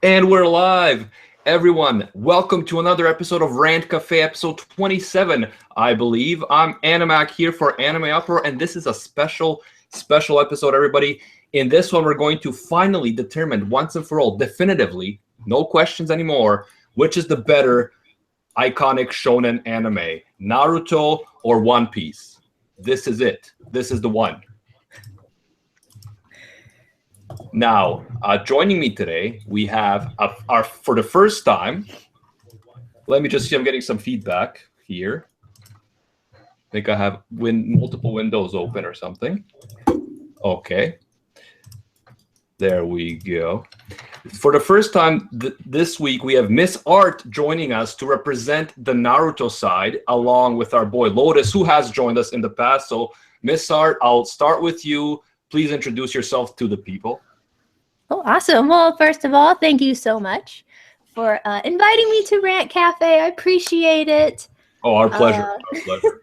And we're live. Everyone, welcome to another episode of Rant Café, episode 27, I believe. I'm Animac here for Anime Uproar, and this is a special episode, everybody. In this one, we're going to finally determine once and for all, definitively, no questions anymore, which is the better iconic shonen anime, Naruto or One Piece. This is it. This is the one. Now, joining me today, we have for the first time. Let me just see. I'm getting some feedback here. I think I have multiple windows open or something. Okay. There we go. For the first time this week, we have missART joining us to represent the Naruto side, along with our boy Lotus, who has joined us in the past. So, missART, I'll start with you. Please introduce yourself to the people. Oh, awesome. Well, first of all, thank you so much for inviting me to Rant Cafe. I appreciate it. Oh, our pleasure. Our pleasure.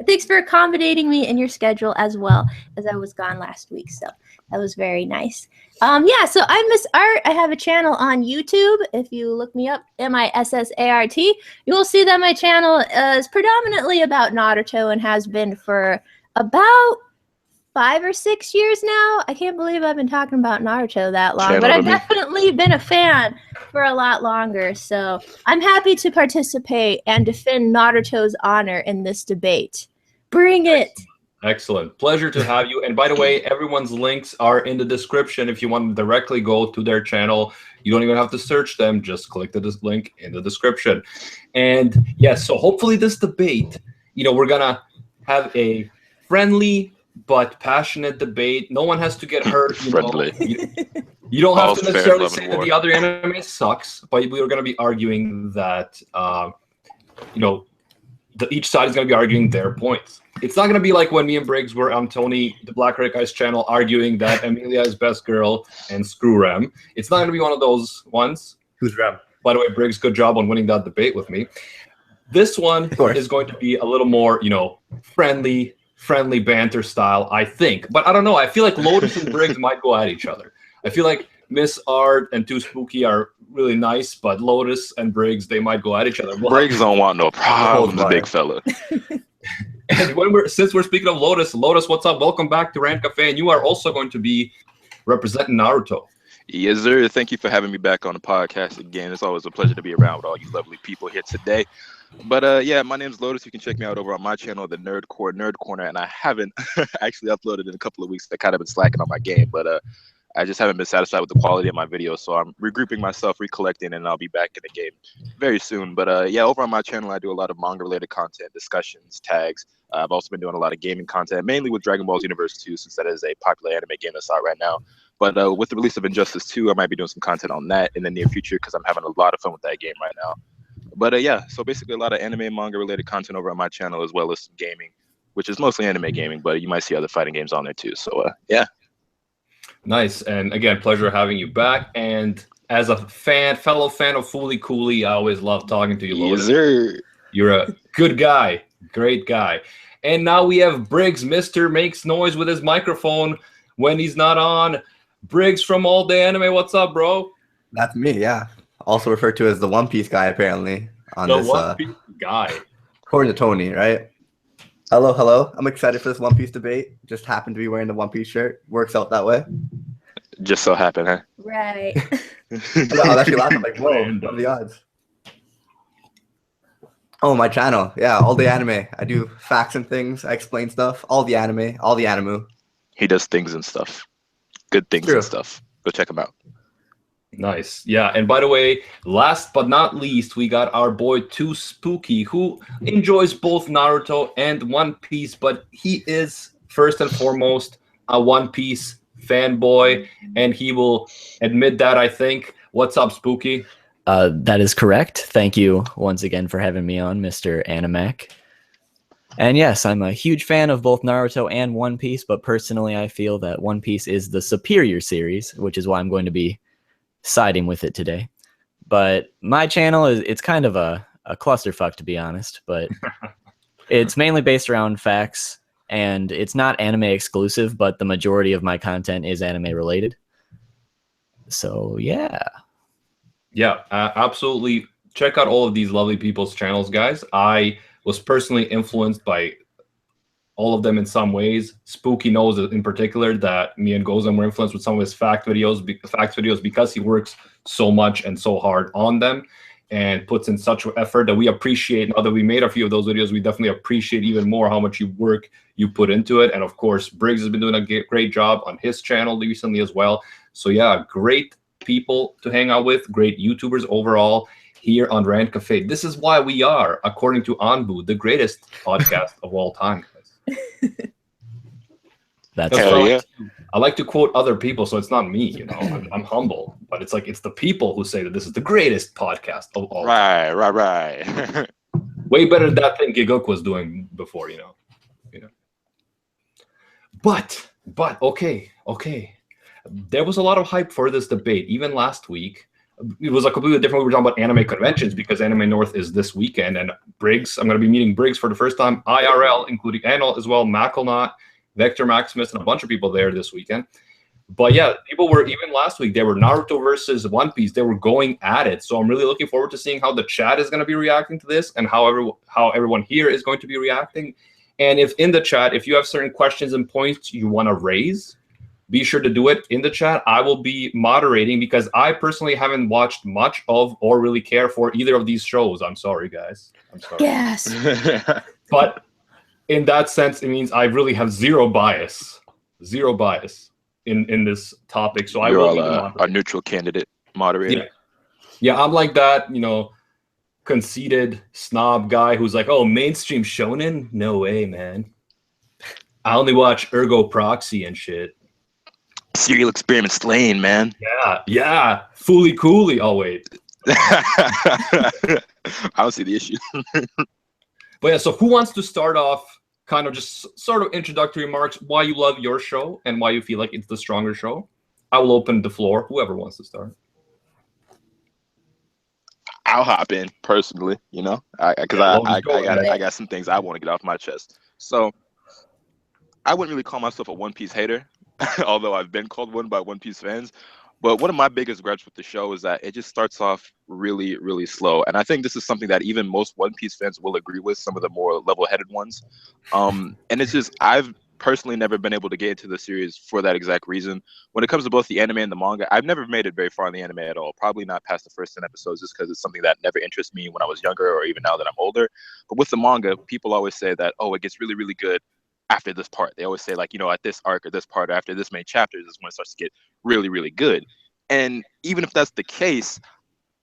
Thanks for accommodating me in your schedule as well, as I was gone last week. So that was very nice. Yeah, so I'm missART. I have a channel on YouTube. If you look me up, missART, you will see that my channel is predominantly about Naruto and has been for about 5 or 6 years now. I can't believe I've been talking about Naruto that long, but I've definitely been a fan for a lot longer. So I'm happy to participate and defend Naruto's honor in this debate. Bring it. Excellent. Pleasure to have you. And by the way, everyone's links are in the description. If you want to directly go to their channel, you don't even have to search them. Just click the link in the description. And yes, so hopefully this debate, we're going to have a friendly but passionate debate. No one has to get hurt. Friendly. You don't have to necessarily say that the other anime sucks, but we are going to be arguing that, each side is going to be arguing their points. It's not going to be like when me and Briggs were on Tony, the Black Red Guy's channel, arguing that Emilia is best girl and screw Rem. It's not going to be one of those ones. Who's Rem? By the way, Briggs, good job on winning that debate with me. This one is going to be a little more, friendly banter style, I think. But I don't know. I feel like Lotus and Briggs might go at each other. I feel like missART and Too Spooky are really nice, but Lotus and Briggs, they might go at each other. Briggs don't want no problems, big fella. And since we're speaking of Lotus, what's up? Welcome back to Rant Cafe, and you are also going to be representing Naruto. Yes, sir. Thank you for having me back on the podcast again. It's always a pleasure to be around with all you lovely people here today. But yeah, my name's Lotus. You can check me out over on my channel, the Nerd Corner, and I haven't actually uploaded in a couple of weeks. I kind of been slacking on my game, but I just haven't been satisfied with the quality of my videos, so I'm regrouping myself, recollecting, and I'll be back in the game very soon. But yeah, over on my channel, I do a lot of manga-related content, discussions, tags. I've also been doing a lot of gaming content, mainly with Dragon Ball Universe 2, since that is a popular anime game that's out right now. But with the release of Injustice 2, I might be doing some content on that in the near future because I'm having a lot of fun with that game right now. But yeah, so basically a lot of anime and manga-related content over on my channel, as well as some gaming, which is mostly anime gaming, but you might see other fighting games on there too. So yeah. Nice. And again, pleasure having you back. And as a fellow fan of Fooly Cooley, I always love talking to you, Lotus. Yes, sir. You're a good guy. Great guy. And now we have Briggs, Mr. Makes Noise with his microphone when he's not on. Briggs from All Day Anime, what's up, bro? That's me, yeah. Also referred to as the One Piece guy, apparently. On the this, One Piece guy. According to Tony, right? Hello. I'm excited for this One Piece debate. Just happened to be wearing the One Piece shirt. Works out that way. Just so happened, huh? Right. I was actually laughing like, whoa, what are the odds? Oh, my channel. Yeah, All Day Anime. I do facts and things. I explain stuff. All the anime. All the animu. He does things and stuff. Good things and stuff. Go check him out. Nice. Yeah. And by the way, last but not least, we got our boy Too Spooky, who enjoys both Naruto and One Piece, but he is first and foremost a One Piece fanboy, and he will admit that, I think. What's up, Spooky? That is correct. Thank you once again for having me on, Mr. Animac. And yes, I'm a huge fan of both Naruto and One Piece, but personally I feel that One Piece is the superior series, which is why I'm going to be siding with it today. But my channel it's kind of a clusterfuck, to be honest, but it's mainly based around facts, and it's not anime exclusive, but the majority of my content is anime related. So yeah. Yeah, absolutely. Check out all of these lovely people's channels, guys. I was personally influenced by all of them in some ways. Spooky knows in particular that me and Gozan were influenced with some of his facts videos because he works so much and so hard on them and puts in such effort that we appreciate. Now that we made a few of those videos, we definitely appreciate even more how much work you put into it. And of course, Briggs has been doing a great job on his channel recently as well. So yeah, great people to hang out with, great YouTubers overall here on Rant Café. This is why we are, according to Anbu, the greatest podcast of all time. That's That's Hell why yeah. I like to quote other people, so it's not me, you know. I'm humble, but it's like it's the people who say that this is the greatest podcast of all time. Right. Way better than that thing Giguk was doing before, you know. But okay. There was a lot of hype for this debate, even last week. It was a completely different. We were talking about anime conventions because Anime North is this weekend, and Briggs. I'm going to be meeting Briggs for the first time IRL, including Anil as well, Mackelnot, Vector Maximus, and a bunch of people there this weekend. But yeah, people were, even last week, they were Naruto versus One Piece. They were going at it. So I'm really looking forward to seeing how the chat is going to be reacting to this and how everyone here is going to be reacting. And if in the chat, if you have certain questions and points you want to raise, be sure to do it in the chat. I will be moderating because I personally haven't watched much of or really care for either of these shows. I'm sorry, guys. I'm sorry. Yes. But in that sense, it means I really have zero bias in this topic. So I You're will all be the moderator. a neutral candidate moderator. Yeah, I'm like that, conceited snob guy who's like, oh, mainstream shonen? No way, man. I only watch Ergo Proxy and shit. Serial Experiment Lane, man. Yeah. Fooly Cooly. Oh, wait. I don't see the issue. But yeah, so who wants to start off kind of just sort of introductory remarks, why you love your show and why you feel like it's the stronger show? I will open the floor. Whoever wants to start. I'll hop in personally, because I got some things I want to get off my chest. So I wouldn't really call myself a One Piece hater, although I've been called one by One Piece fans. But one of my biggest gripes with the show is that it just starts off really, really slow. And I think this is something that even most One Piece fans will agree with, some of the more level-headed ones. And it's just, I've personally never been able to get into the series for that exact reason. When it comes to both the anime and the manga, I've never made it very far in the anime at all. Probably not past the first 10 episodes just because it's something that never interested me when I was younger or even now that I'm older. But with the manga, people always say that, oh, it gets really, really good after this part. They always say, like, at this arc or this part or after this main chapter is when it starts to get really, really good. And even if that's the case,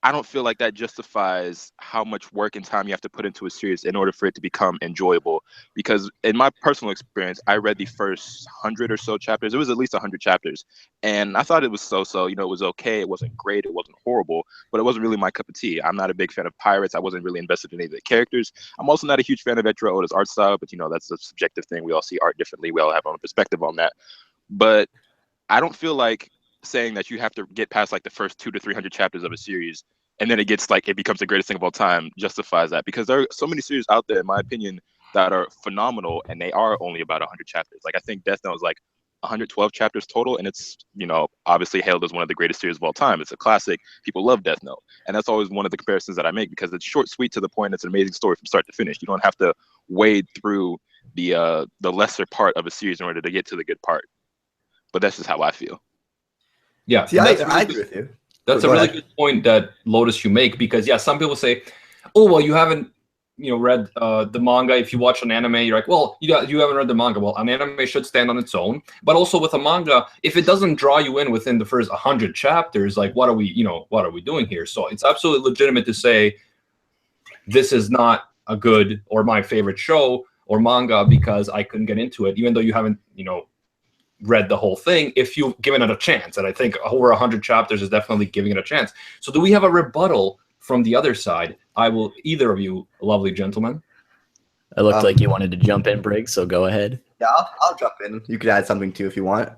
I don't feel like that justifies how much work and time you have to put into a series in order for it to become enjoyable. Because in my personal experience, I read the first 100 or so chapters. It was at least 100 chapters. And I thought it was so-so. It was okay. It wasn't great. It wasn't horrible. But it wasn't really my cup of tea. I'm not a big fan of pirates. I wasn't really invested in any of the characters. I'm also not a huge fan of Eiichiro Oda's art style. But, that's a subjective thing. We all see art differently. We all have our own perspective on that. But I don't feel like saying that you have to get past like the first 200 to 300 chapters of a series and then it becomes the greatest thing of all time justifies that, because there are so many series out there, in my opinion, that are phenomenal and they are only about 100 chapters. Like I think Death Note is like 112 chapters total, and it's obviously hailed as one of the greatest series of all time. It's a classic. People love Death Note, and that's always one of the comparisons that I make because it's short, sweet, to the point. It's an amazing story from start to finish. You don't have to wade through the lesser part of a series in order to get to the good part. But that's just how I feel. Yeah, see, I agree with you. That's a really good point that Lotus you make, because some people say, oh well, you haven't read the manga. If you watch an anime, you're like, well, you haven't read the manga. Well, an anime should stand on its own, but also with a manga, if it doesn't draw you in within the first 100 chapters, like what are we doing here? So it's absolutely legitimate to say this is not a good or my favorite show or manga because I couldn't get into it, even though you haven't read the whole thing, if you've given it a chance. And I think over 100 chapters is definitely giving it a chance. So do we have a rebuttal from the other side? Either of you lovely gentlemen. It looked like you wanted to jump in, Briggs, so go ahead. Yeah, I'll jump in. You could add something too if you want.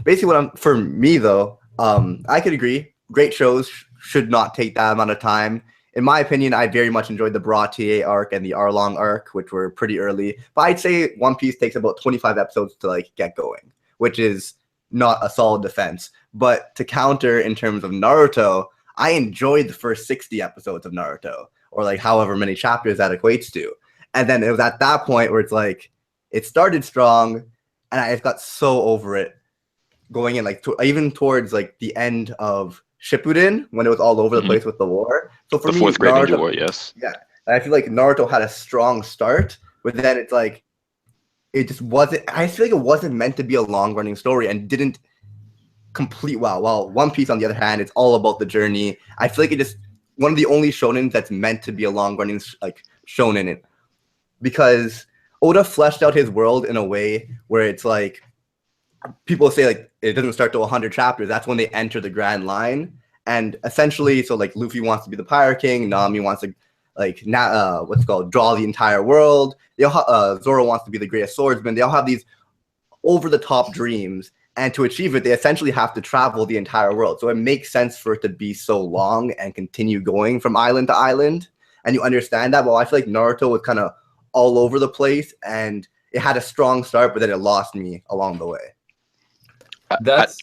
Basically, for me though, I could agree. Great shows should not take that amount of time. In my opinion, I very much enjoyed the Bra TA arc and the Arlong arc, which were pretty early. But I'd say One Piece takes about 25 episodes to get going, which is not a solid defense. But to counter in terms of Naruto, I enjoyed the first 60 episodes of Naruto, or like however many chapters that equates to. And then it was at that point where it's like, it started strong, and I just got so over it going in, like even towards like the end of Shippuden, when it was all over the place with the war. So for The me, fourth Great Naruto, Ninja War, yes. yeah, I feel like Naruto had a strong start, but then it's like, it just wasn't, I feel like it wasn't meant to be a long running story and didn't complete well. While One Piece, on the other hand, it's all about the journey. I feel like it just, one of the only shonens that's meant to be a long running like shonen, because Oda fleshed out his world in a way where it's like, people say like it doesn't start to 100 chapters. That's when they enter the Grand Line, and essentially, so like Luffy wants to be the Pirate King, Nami wants to like draw the entire world. They all Zoro wants to be the greatest swordsman. They all have these over the top dreams, and to achieve it, they essentially have to travel the entire world. So it makes sense for it to be so long and continue going from island to island, and you understand that. Well, I feel like Naruto was kind of all over the place, and it had a strong start, but then it lost me along the way. That's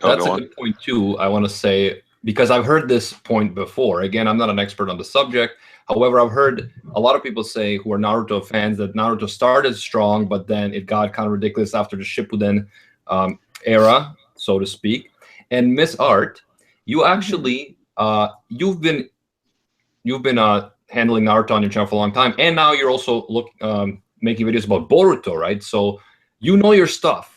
a on. good point too. I want to say, because I've heard this point before. Again, I'm not an expert on the subject. However, I've heard a lot of people say who are Naruto fans that Naruto started strong, but then it got kind of ridiculous after the Shippuden era, so to speak. And missART, you actually you've been handling Naruto on your channel for a long time, and now you're also making videos about Boruto, right? So you know your stuff.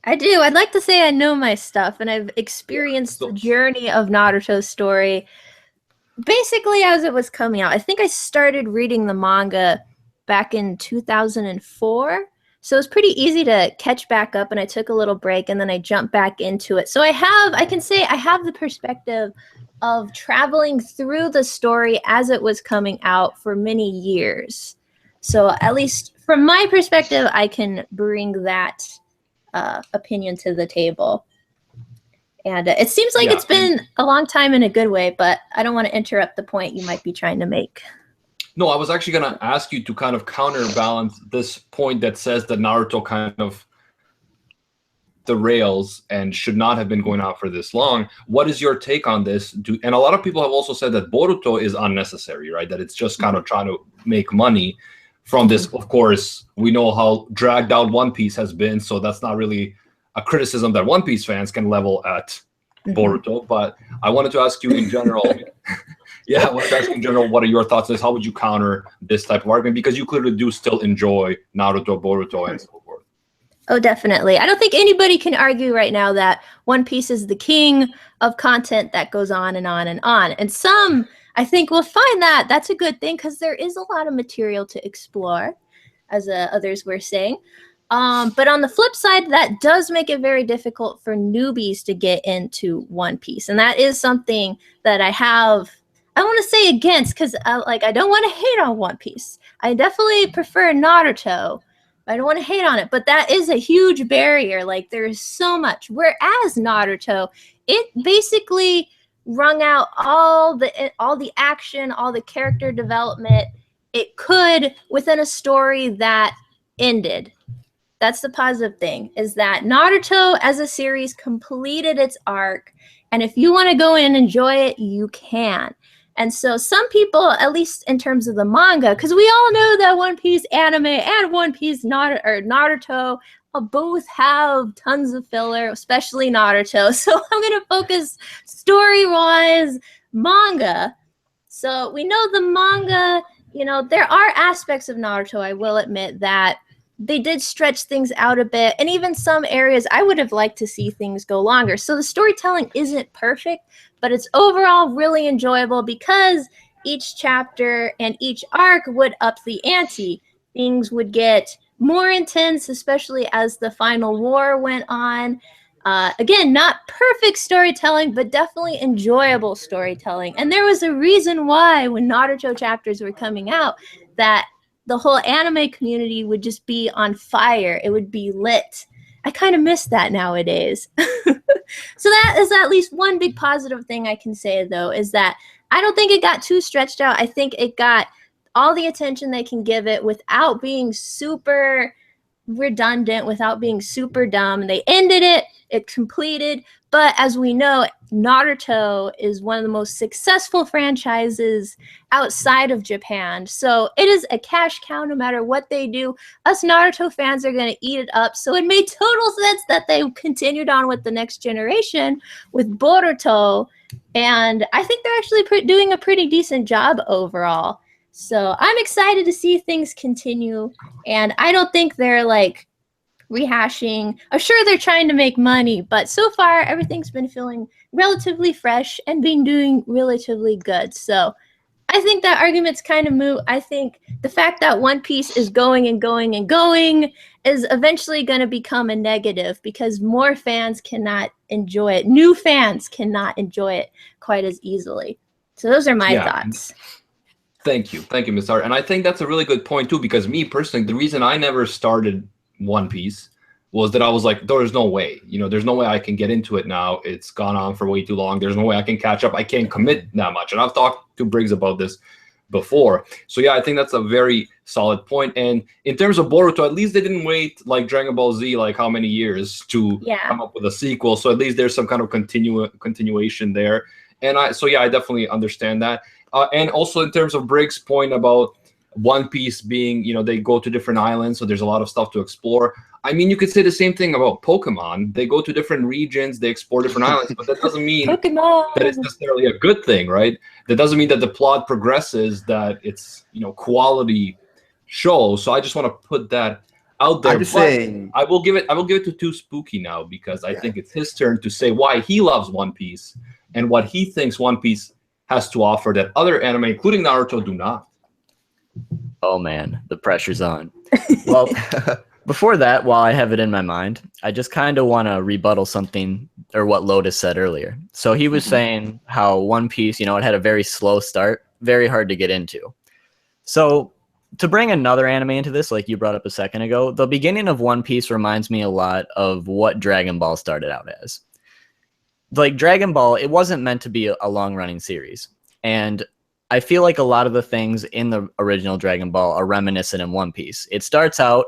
I do. I'd like to say I know my stuff, and I've experienced the journey of Naruto's story basically as it was coming out. I think I started reading the manga back in 2004, so it was pretty easy to catch back up, and I took a little break, and then I jumped back into it. So I can say I have the perspective of traveling through the story as it was coming out for many years. So at least from my perspective, I can bring that opinion to the table. And it seems like it's been a long time in a good way, but I don't want to interrupt the point you might be trying to make. No, I was actually going to ask you to kind of counterbalance this point that says that Naruto kind of derails and should not have been going on for this long. What is your take on this? And a lot of people have also said that Boruto is unnecessary, right? That it's just kind of trying to make money from this. Of course, we know how dragged out One Piece has been, so that's not really a criticism that One Piece fans can level at Boruto. But I wanted to ask you in general, I wanted to ask you in general, what are your thoughts on this? How would you counter this type of argument? Because you clearly do still enjoy Naruto, Boruto, and so forth. Oh, definitely. I don't think anybody can argue right now that One Piece is the king of content that goes on and on and on. And some, I think, will find that that's a good thing because there is a lot of material to explore, as others were saying. But on the flip side, that does make it very difficult for newbies to get into One Piece. And that is something that I want to say against, because I don't want to hate on One Piece. I definitely prefer Naruto. I don't want to hate on it, but that is a huge barrier. Like, there's so much. Whereas Naruto, it basically wrung out all the action, all the character development it could within a story that ended. That's the positive thing, is that Naruto as a series completed its arc, and if you want to go in and enjoy it, you can. And so some people, at least in terms of the manga, because we all know that One Piece anime and One Piece Naruto both have tons of filler, especially Naruto. So I'm going to focus story-wise manga. So we know the manga, there are aspects of Naruto, I will admit, that they did stretch things out a bit. And even some areas I would have liked to see things go longer. So the storytelling isn't perfect, but it's overall really enjoyable because each chapter and each arc would up the ante. Things would get more intense, especially as the final war went on. Again, not perfect storytelling, but definitely enjoyable storytelling. And there was a reason why when Naruto chapters were coming out that the whole anime community would just be on fire. It would be lit. I kind of miss that nowadays. So that is at least one big positive thing I can say, though, is that I don't think it got too stretched out. I think it got all the attention they can give it without being super redundant, without being super dumb. They ended it, it completed, But as we know, Naruto is one of the most successful franchises outside of Japan. So it is a cash cow no matter what they do. Us Naruto fans are going to eat it up. So it made total sense that they continued on with the next generation with Boruto. And I think they're actually doing a pretty decent job overall. So I'm excited to see things continue. And I don't think they're like rehashing. I'm sure they're trying to make money, but so far everything's been feeling relatively fresh and been doing relatively good. So I think that argument's kind of moot. I think the fact that One Piece is going and going and going is eventually going to become a negative because more fans cannot enjoy it. New fans cannot enjoy it quite as easily. So those are my thoughts. Thank you, missART. And I think that's a really good point too, because me personally, the reason I never started One Piece was that I was like, there's no way, there's no way I can get into it now. It's gone on for way too long. There's no way I can catch up. I can't commit that much. And I've talked to Briggs about this before. So yeah, I think that's a very solid point. And in terms of Boruto, at least they didn't wait like Dragon Ball Z, like how many years to come up with a sequel. So at least there's some kind of continuation there. And I definitely understand that. And also in terms of Briggs' point about One Piece being, they go to different islands, so there's a lot of stuff to explore. I mean, you could say the same thing about Pokemon. They go to different regions, they explore different islands, but that doesn't mean that it's necessarily a good thing, right? That doesn't mean that the plot progresses, that it's, quality show. So I just want to put that out there. I'm just saying, I will give it to Too Spooky now, because I think it's his turn to say why he loves One Piece and what he thinks One Piece has to offer that other anime, including Naruto, do not. Oh man, the pressure's on. Well, before that, while I have it in my mind, I just kind of want to rebuttal something or what Lotus said earlier. So he was saying how One Piece, it had a very slow start, very hard to get into. So to bring another anime into this, like you brought up a second ago, the beginning of One Piece reminds me a lot of what Dragon Ball started out as. Like Dragon Ball, it wasn't meant to be a long-running series. And I feel like a lot of the things in the original Dragon Ball are reminiscent in One Piece. It starts out,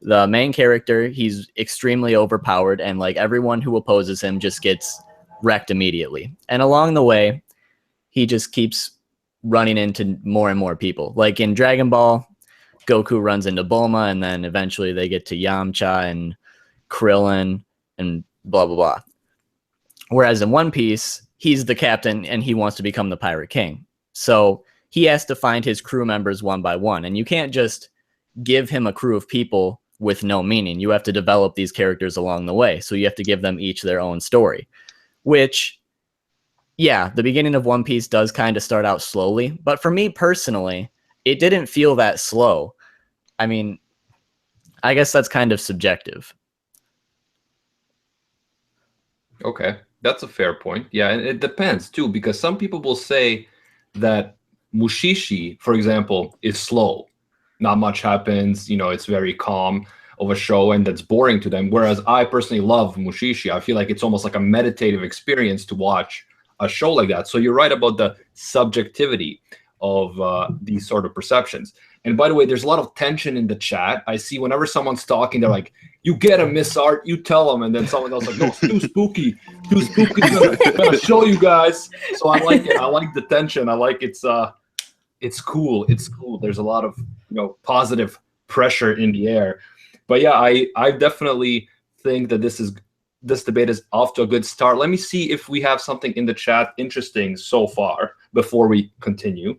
the main character, he's extremely overpowered, and like everyone who opposes him just gets wrecked immediately. And along the way, he just keeps running into more and more people. Like in Dragon Ball, Goku runs into Bulma, and then eventually they get to Yamcha and Krillin and blah, blah, blah. Whereas in One Piece, he's the captain and he wants to become the Pirate King. So he has to find his crew members one by one. And you can't just give him a crew of people with no meaning. You have to develop these characters along the way. So you have to give them each their own story. Which, yeah, the beginning of One Piece does kind of start out slowly. But for me personally, it didn't feel that slow. I mean, I guess that's kind of subjective. Okay. That's a fair point. Yeah, and it depends too, because some people will say that Mushishi, for example, is slow. Not much happens, it's very calm of a show, and that's boring to them. Whereas I personally love Mushishi. I feel like it's almost like a meditative experience to watch a show like that. So you're right about the subjectivity of these sort of perceptions. And by the way, there's a lot of tension in the chat. I see whenever someone's talking, they're like, you get him, missART, you tell them. And then someone else like, no, it's too spooky. Too spooky. Gonna show you guys. So I like it. I like the tension. I like it's cool. It's cool. There's a lot of, positive pressure in the air. But yeah, I definitely think that this debate is off to a good start. Let me see if we have something in the chat interesting so far before we continue.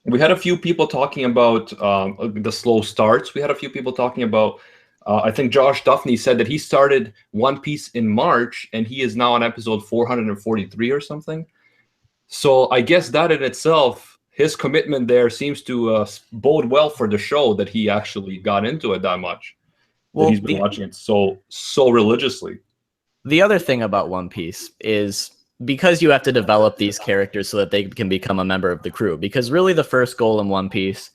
We had a few people talking about the slow starts. We had a few people talking about, I think Josh Duffney said that he started One Piece in March, and he is now on episode 443 or something. So I guess that in itself, his commitment there seems to bode well for the show, that he actually got into it that much. Well, he's been watching it so religiously. The other thing about One Piece is, because you have to develop these characters so that they can become a member of the crew. Because really the first goal in One Piece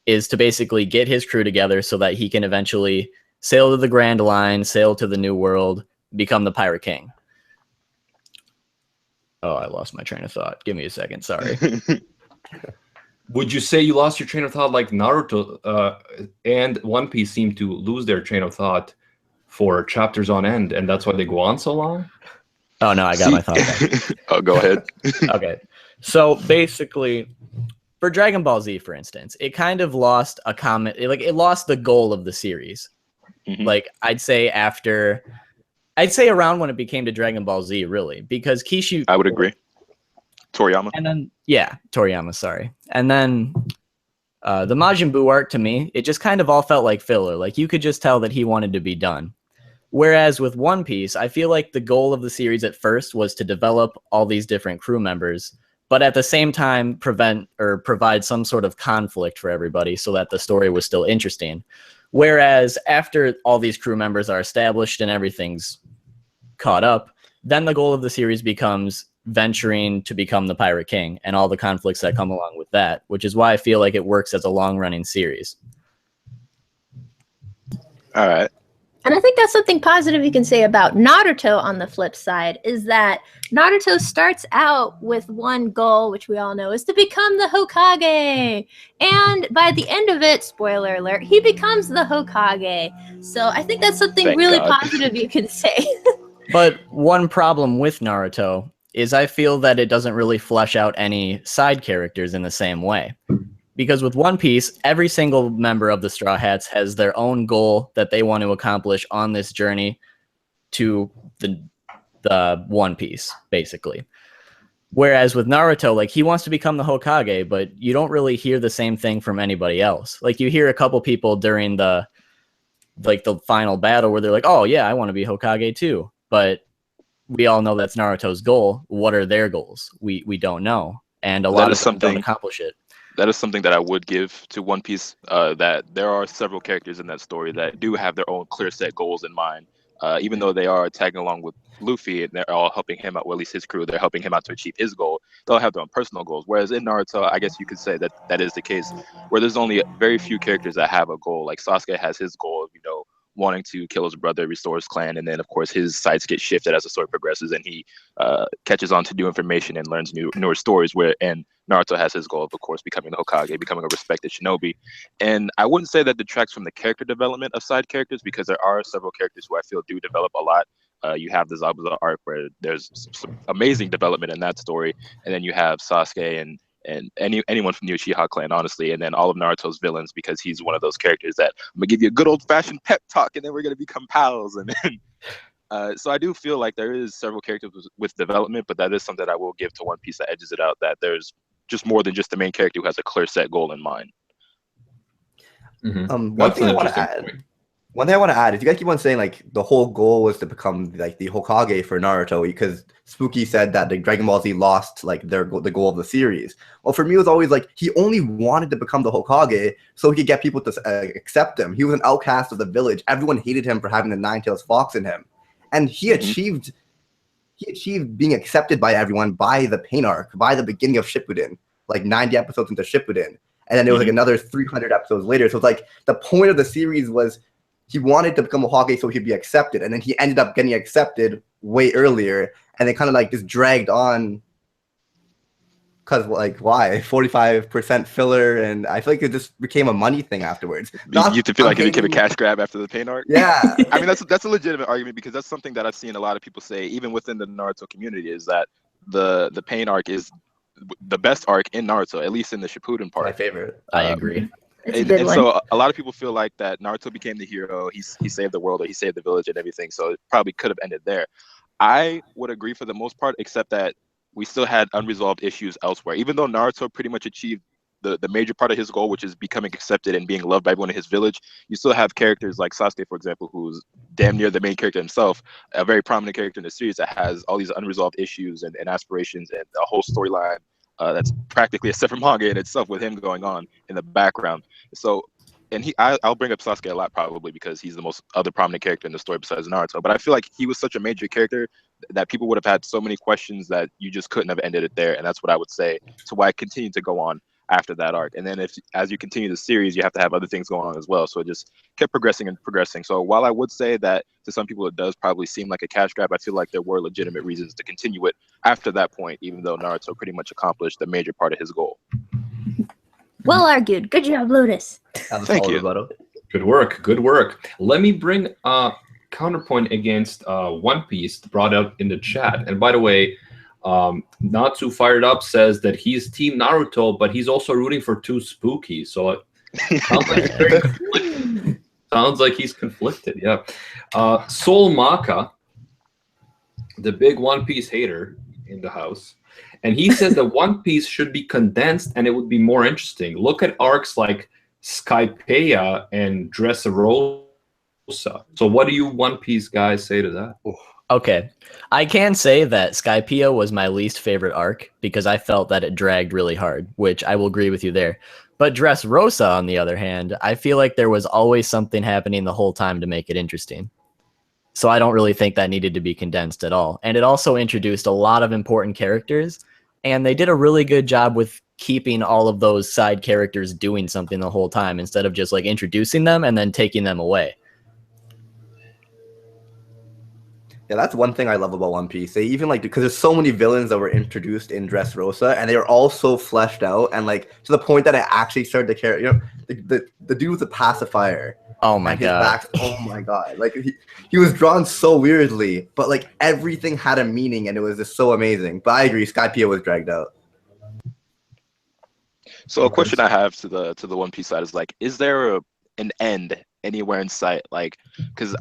is to basically get his crew together so that he can eventually sail to the Grand Line, sail to the New World, become the Pirate King. Oh, I lost my train of thought. Give me a second. Sorry. Would you say you lost your train of thought like Naruto and One Piece seem to lose their train of thought for chapters on end, and that's why they go on so long? Oh no, I got my thought back. Oh, go ahead. Okay, so basically, for Dragon Ball Z, for instance, it kind of lost a comment. It lost the goal of the series. Like I'd say around when it became to Dragon Ball Z, really, because Kishu. I would agree. Toriyama. And then Toriyama, sorry. And then the Majin Buu arc, to me, it just kind of all felt like filler. Like you could just tell that he wanted to be done. Whereas with One Piece, I feel like the goal of the series at first was to develop all these different crew members, but at the same time prevent or provide some sort of conflict for everybody so that the story was still interesting. Whereas after all these crew members are established and everything's caught up, then the goal of the series becomes venturing to become the Pirate King and all the conflicts that come along with that, which is why I feel like it works as a long-running series. All right. And I think that's something positive you can say about Naruto on the flip side, is that Naruto starts out with one goal, which we all know, is to become the Hokage. And by the end of it, spoiler alert, he becomes the Hokage. So I think that's something Thank really God. positive you can say. But one problem with Naruto is I feel that it doesn't really flesh out any side characters in the same way. Because with One Piece, every single member of the Straw Hats has their own goal that they want to accomplish on this journey to the One Piece, basically. Whereas with Naruto, like, he wants to become the Hokage, but you don't really hear the same thing from anybody else. Like, you hear a couple people during the final battle where they're like, oh yeah, I want to be Hokage too. But we all know that's Naruto's goal. What are their goals? We don't know. And a lot of them don't accomplish it. That is something that I would give to One Piece, that there are several characters in that story that do have their own clear set goals in mind. Even though they are tagging along with Luffy and they're all helping him out, well, at least his crew, they're helping him out to achieve his goal. They'll have their own personal goals. Whereas in Naruto, I guess you could say that that is the case, where there's only very few characters that have a goal. Like Sasuke has his goal of, wanting to kill his brother, restore his clan, and then of course his sights get shifted as the story progresses, and he catches on to new information and learns newer stories. And Naruto has his goal of course, becoming the Hokage, becoming a respected shinobi. And I wouldn't say that detracts from the character development of side characters, because there are several characters who I feel do develop a lot. You have the Zabuza arc where there's some amazing development in that story, and then you have Sasuke and anyone from the Uchiha clan, honestly, and then all of Naruto's villains, because he's one of those characters that I'm gonna give you a good old-fashioned pep talk, and then we're gonna become pals. And then, so I do feel like there is several characters with development, but that is something that I will give to One Piece that edges it out, that there's just more than just the main character who has a clear set goal in mind. One thing I want to add is, you guys keep on saying like the whole goal was to become like the Hokage for Naruto, because Spooky said that the Dragon Ball Z lost like the goal of the series. Well, for me, it was always like he only wanted to become the Hokage so he could get people to accept him. He was an outcast of the village. Everyone hated him for having the Nine-Tails Fox in him, and he achieved being accepted by everyone by the Pain arc, by the beginning of Shippuden, like 90 episodes into Shippuden, and then there was like another 300 episodes later. So it's like the point of the series was he wanted to become a Hokage so he'd be accepted, and then he ended up getting accepted way earlier, and they kind of like just dragged on because like why 45% filler, and I feel like it just became a money thing afterwards. You feel like it became a cash grab after the Pain arc? Yeah. I mean, that's a legitimate argument, because that's something that I've seen a lot of people say, even within the Naruto community, is that the Pain arc is the best arc in Naruto, at least in the Shippuden part. My favorite. I agree. And so a lot of people feel like that Naruto became the hero, he saved the world, or he saved the village and everything, so it probably could have ended there. I would agree for the most part, except that we still had unresolved issues elsewhere. Even though Naruto pretty much achieved the major part of his goal, which is becoming accepted and being loved by everyone in his village, you still have characters like Sasuke, for example, who's damn near the main character himself, a very prominent character in the series that has all these unresolved issues and aspirations and a whole storyline that's practically a separate manga in itself, with him going on in the background. So, and I'll bring up Sasuke a lot, probably because he's the most other prominent character in the story besides Naruto. But I feel like he was such a major character that people would have had so many questions that you just couldn't have ended it there. And that's what I would say to why it continued to go on after that arc. And then as you continue the series, you have to have other things going on as well. So it just kept progressing and progressing. So while I would say that to some people it does probably seem like a cash grab, I feel like there were legitimate reasons to continue it after that point, even though Naruto pretty much accomplished the major part of his goal. Well argued. Good job, Lotus. Thank you. Good work. Good work. Let me bring counterpoint against One Piece brought up in the chat. And by the way, Not Too Fired Up says that he's Team Naruto, but he's also rooting for Too Spooky. So it sounds like, he's very conflicted. Sounds like he's conflicted. Yeah. Soul Maka, the big One Piece hater in the house, and he says that One Piece should be condensed and it would be more interesting. Look at arcs like Skypiea and Dressrosa. So what do you One Piece guys say to that? Okay, I can say that Skypiea was my least favorite arc because I felt that it dragged really hard, which I will agree with you there. But Dressrosa, on the other hand, I feel like there was always something happening the whole time to make it interesting. So I don't really think that needed to be condensed at all. And it also introduced a lot of important characters, and they did a really good job with keeping all of those side characters doing something the whole time instead of just like introducing them and then taking them away. Yeah, that's one thing I love about One Piece. They even like, because there's so many villains that were introduced in Dressrosa, and they are all so fleshed out, and like to the point that I actually started to care. You know, the dude with the pacifier. Oh my god! Oh my god! Like he was drawn so weirdly, but like everything had a meaning, and it was just so amazing. But I agree, Skypiea was dragged out. So a question I have to the One Piece side is like, is there an end anywhere in sight? Like, because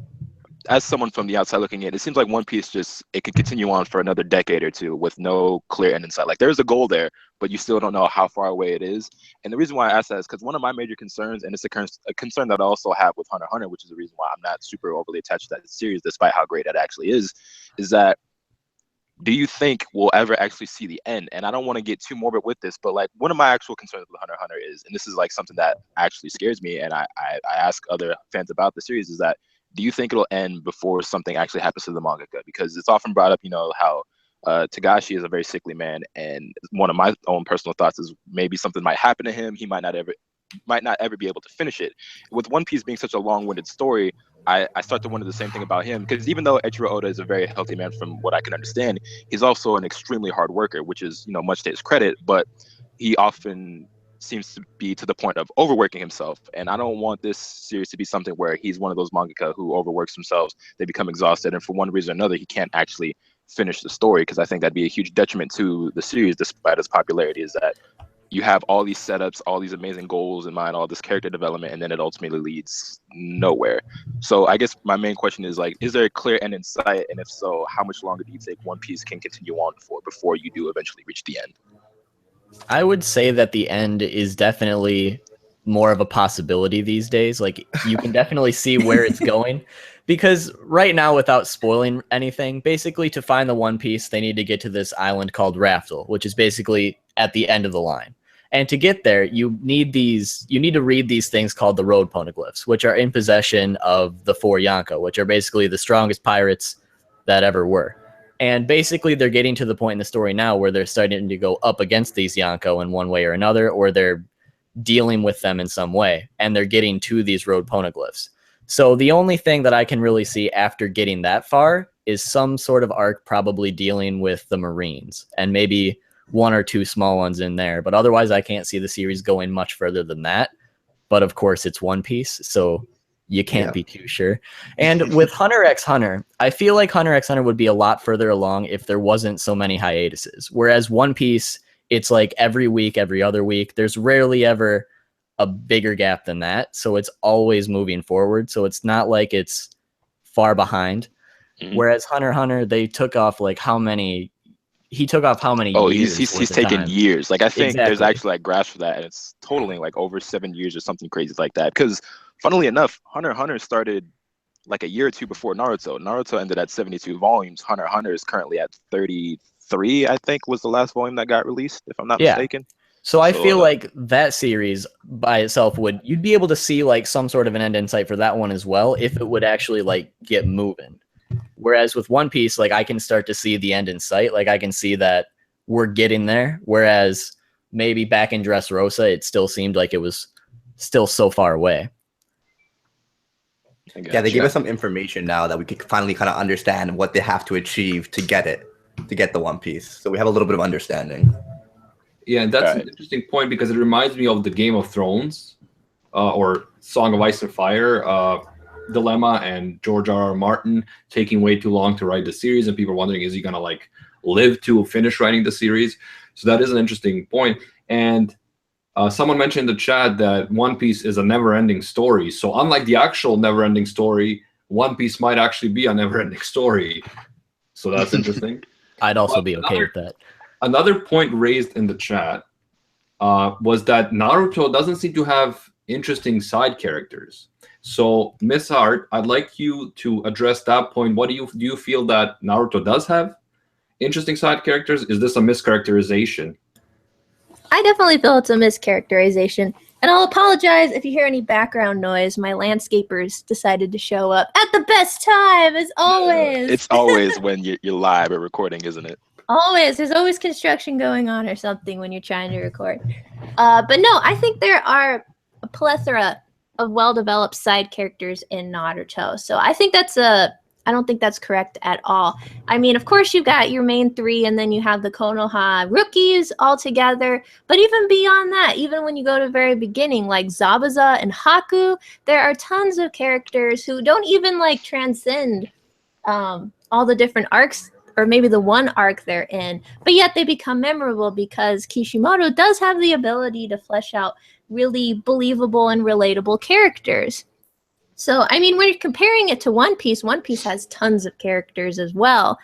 as someone from the outside looking in, it seems like One Piece it could continue on for another decade or two with no clear end in sight. Like there's a goal there, but you still don't know how far away it is. And the reason why I ask that is because one of my major concerns, and it's a concern that I also have with Hunter x Hunter, which is the reason why I'm not super overly attached to that series, despite how great it actually is that do you think we'll ever actually see the end? And I don't want to get too morbid with this, but like one of my actual concerns with Hunter x Hunter is, and this is like something that actually scares me, and I ask other fans about the series, is that do you think it'll end before something actually happens to the mangaka? Because it's often brought up, you know, how Tagashi is a very sickly man, and one of my own personal thoughts is maybe something might happen to him. He might not ever be able to finish it. With One Piece being such a long-winded story, I start to wonder the same thing about him, because even though Eiichiro Oda is a very healthy man from what I can understand, he's also an extremely hard worker, which is, you know, much to his credit, but he often seems to be to the point of overworking himself. And I don't want this series to be something where he's one of those mangaka who overworks themselves, they become exhausted, and for one reason or another, he can't actually finish the story, because I think that'd be a huge detriment to the series despite its popularity, is that you have all these setups, all these amazing goals in mind, all this character development, and then it ultimately leads nowhere. So I guess my main question is like, is there a clear end in sight? And if so, how much longer do you think One Piece can continue on for before you do eventually reach the end? I would say that the end is definitely more of a possibility these days. Like you can definitely see where it's going, because right now, without spoiling anything, basically to find the One Piece, they need to get to this island called Raftel, which is basically at the end of the line. And to get there, you need to read these things called the road poneglyphs, which are in possession of the 4 Yonko, which are basically the strongest pirates that ever were. And basically, they're getting to the point in the story now where they're starting to go up against these Yonko in one way or another, or they're dealing with them in some way, and they're getting to these road poneglyphs. So the only thing that I can really see after getting that far is some sort of arc probably dealing with the Marines, and maybe 1 or 2 small ones in there. But otherwise, I can't see the series going much further than that. But of course, it's One Piece, so you can't be too sure. And with Hunter x Hunter, I feel like Hunter x Hunter would be a lot further along if there wasn't so many hiatuses. Whereas One Piece, it's like every week, every other week. There's rarely ever a bigger gap than that. So it's always moving forward. So it's not like it's far behind. Mm-hmm. Whereas Hunter x Hunter, they took off like how many... He took off how many years? He's taken years. Like I think there's actually like graphs for that, and it's totaling like over 7 years or something crazy like that. Because funnily enough, Hunter x Hunter started like a year or two before Naruto. Naruto ended at 72 volumes. Hunter x Hunter is currently at 33, I think, was the last volume that got released, if I'm not mistaken. So I feel like that series by itself you'd be able to see like some sort of an end in sight for that one as well, if it would actually like get moving. Whereas with One Piece, like I can start to see the end in sight. Like I can see that we're getting there. Whereas maybe back in Dressrosa, it still seemed like it was still so far away. Yeah, they gave us some information now that we can finally kind of understand what they have to achieve to get the One Piece. So we have a little bit of understanding. Yeah, and that's an interesting point, because it reminds me of the Game of Thrones or Song of Ice and Fire. dilemma, and George R.R. Martin taking way too long to write the series, and people are wondering, is he gonna like live to finish writing the series? So that is an interesting point. And someone mentioned in the chat that One Piece is a never-ending story. So unlike the actual never-ending story, One Piece might actually be a never-ending story. So that's interesting. I'd also be okay with that. Another point raised in the chat was that Naruto doesn't seem to have interesting side characters. So, missART, I'd like you to address that point. What do you feel that Naruto does have interesting side characters? Is this a mischaracterization? I definitely feel it's a mischaracterization. And I'll apologize if you hear any background noise. My landscapers decided to show up at the best time, as always. It's always when you're live or recording, isn't it? Always. There's always construction going on or something when you're trying to record. But no, I think there are a plethora of well-developed side characters in Naruto. So I think I don't think that's correct at all. I mean, of course, you got your main three, and then you have the Konoha rookies all together. But even beyond that, even when you go to the very beginning, like Zabuza and Haku, there are tons of characters who don't even like transcend all the different arcs, or maybe the one arc they're in, but yet they become memorable because Kishimoto does have the ability to flesh out really believable and relatable characters. So, I mean, when you're comparing it to One Piece has tons of characters as well,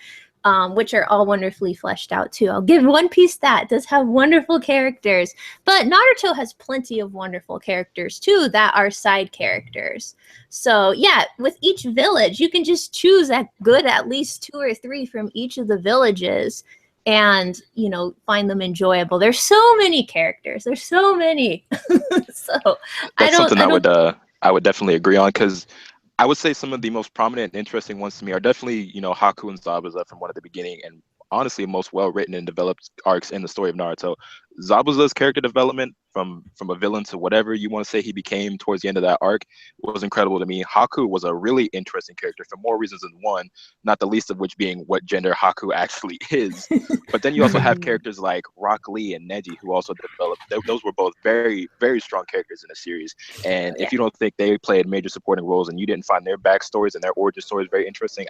which are all wonderfully fleshed out too. I'll give One Piece that. It does have wonderful characters. But Naruto has plenty of wonderful characters too that are side characters. So, yeah, with each village, you can just choose at least 2 or 3 from each of the villages and, find them enjoyable. There's so many characters. There's so many. So, that's something I would definitely agree on, because I would say some of the most prominent and interesting ones to me are definitely, Haku and Zabuza from one at the beginning, and honestly most well-written and developed arcs in the story of Naruto. Zabuza's character development from a villain to whatever you want to say he became towards the end of that arc was incredible to me. Haku was a really interesting character for more reasons than one, not the least of which being what gender Haku actually is. But then you also have characters like Rock Lee and Neji, who also developed. Those were both very, very strong characters in the series. And if you don't think they played major supporting roles and you didn't find their backstories and their origin stories very interesting,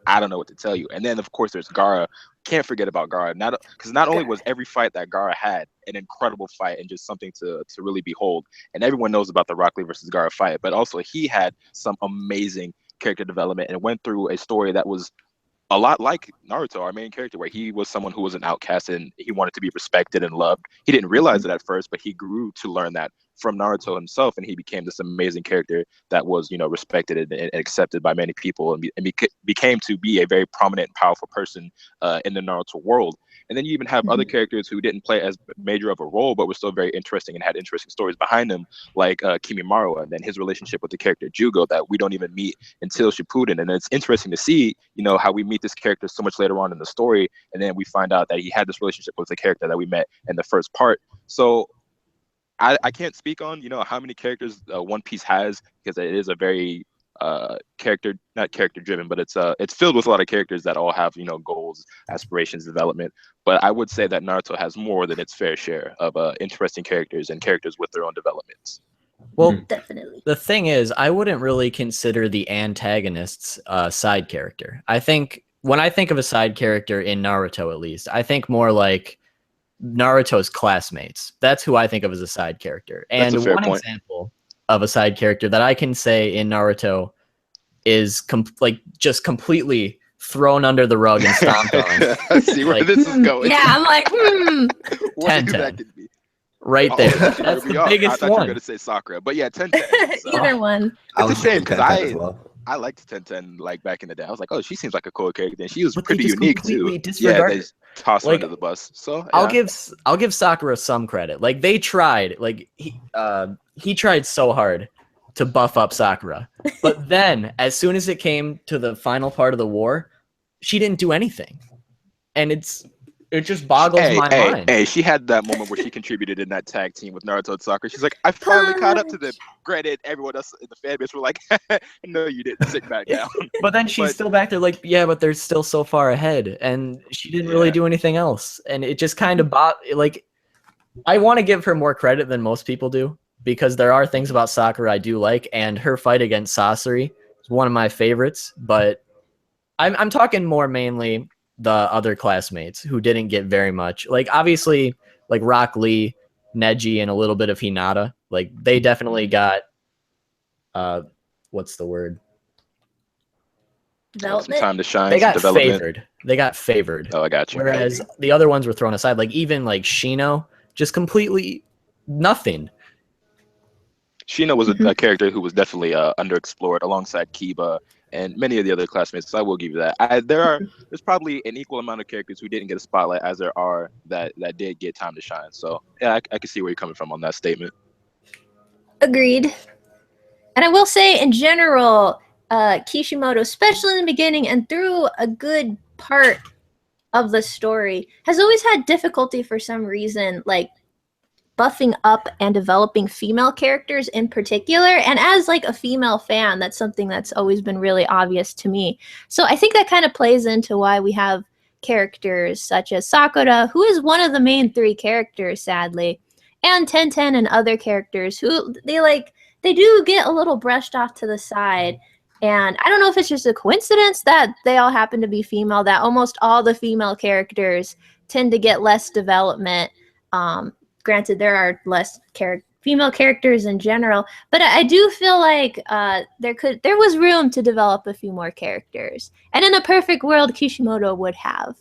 I don't know what to tell you. And then, of course, there's Gaara. Can't forget about Gaara. Because not only was every fight that Gaara had an incredible fight and just something to really behold, and everyone knows about the Rock Lee versus Gaara fight, but also he had some amazing character development and went through a story that was a lot like Naruto, our main character, where he was someone who was an outcast and he wanted to be respected and loved. He didn't realize it at first, but he grew to learn that from Naruto himself, and he became this amazing character that was, respected and accepted by many people, and became to be a very prominent and powerful person in the Naruto world. And then you even have other characters who didn't play as major of a role, but were still very interesting and had interesting stories behind them, like Kimimaro, and then his relationship with the character Jugo that we don't even meet until Shippuden. And it's interesting to see, how we meet this character so much later on in the story, and then we find out that he had this relationship with the character that we met in the first part. So I can't speak on, how many characters One Piece has, because it is a very not character driven, but it's filled with a lot of characters that all have, goals, aspirations, development. But I would say that Naruto has more than its fair share of interesting characters and characters with their own developments. Well, definitely. The thing is, I wouldn't really consider the antagonist's side character. I think when I think of a side character in Naruto, at least, I think more like Naruto's classmates. That's who I think of as a side character. And one example of a side character that I can say in Naruto is just completely thrown under the rug and stomped on. I see where this is going. Yeah, I'm like, Ten. Right there. That's the biggest I thought you were going to say Sakura, but yeah, 10-10. So. Either one. It's a shame because I liked 10-10 like back in the day. I was like, oh, she seems like a cool character, and she was pretty unique too. Yeah, they tossed her under the bus. So yeah. I'll give Sakura some credit. Like they tried. Like he tried so hard to buff up Sakura, but then as soon as it came to the final part of the war, she didn't do anything, and it just boggles my mind. Hey, she had that moment where she contributed in that tag team with Naruto and Sakura. She's like, I finally caught up to them. Granted, everyone else in the fan base were like, no, you didn't. Sit back down. But then she's still back there like, yeah, but they're still so far ahead. And she didn't really do anything else. And it just kind of I want to give her more credit than most people do. because there are things about Sakura I do like, and her fight against Sasori is one of my favorites. But I'm talking more mainly the other classmates who didn't get very much. Like obviously, like Rock Lee, Neji, and a little bit of Hinata. Like they definitely got what's the word? Some Development. time to shine. They some got development. favored. They got favored. Oh, I got you. Whereas the other ones were thrown aside. Like even like Shino, just completely nothing. Shino was a character who was definitely underexplored alongside Kiba and many of the other classmates. So I will give you that. There's probably an equal amount of characters who didn't get a spotlight as there are that did get time to shine. So yeah, I can see where you're coming from on that statement. Agreed. And I will say, in general, Kishimoto, especially in the beginning and through a good part of the story, has always had difficulty for some reason, like buffing up and developing female characters in particular. And as like a female fan, that's something that's always been really obvious to me. So I think that kind of plays into why we have characters such as Sakura, who is one of the main three characters, sadly, and Tenten and other characters who they do get a little brushed off to the side. And I don't know if it's just a coincidence that they all happen to be female, that almost all the female characters tend to get less development. Granted, there are less female characters in general, but I do feel like there was room to develop a few more characters. And in a perfect world, Kishimoto would have.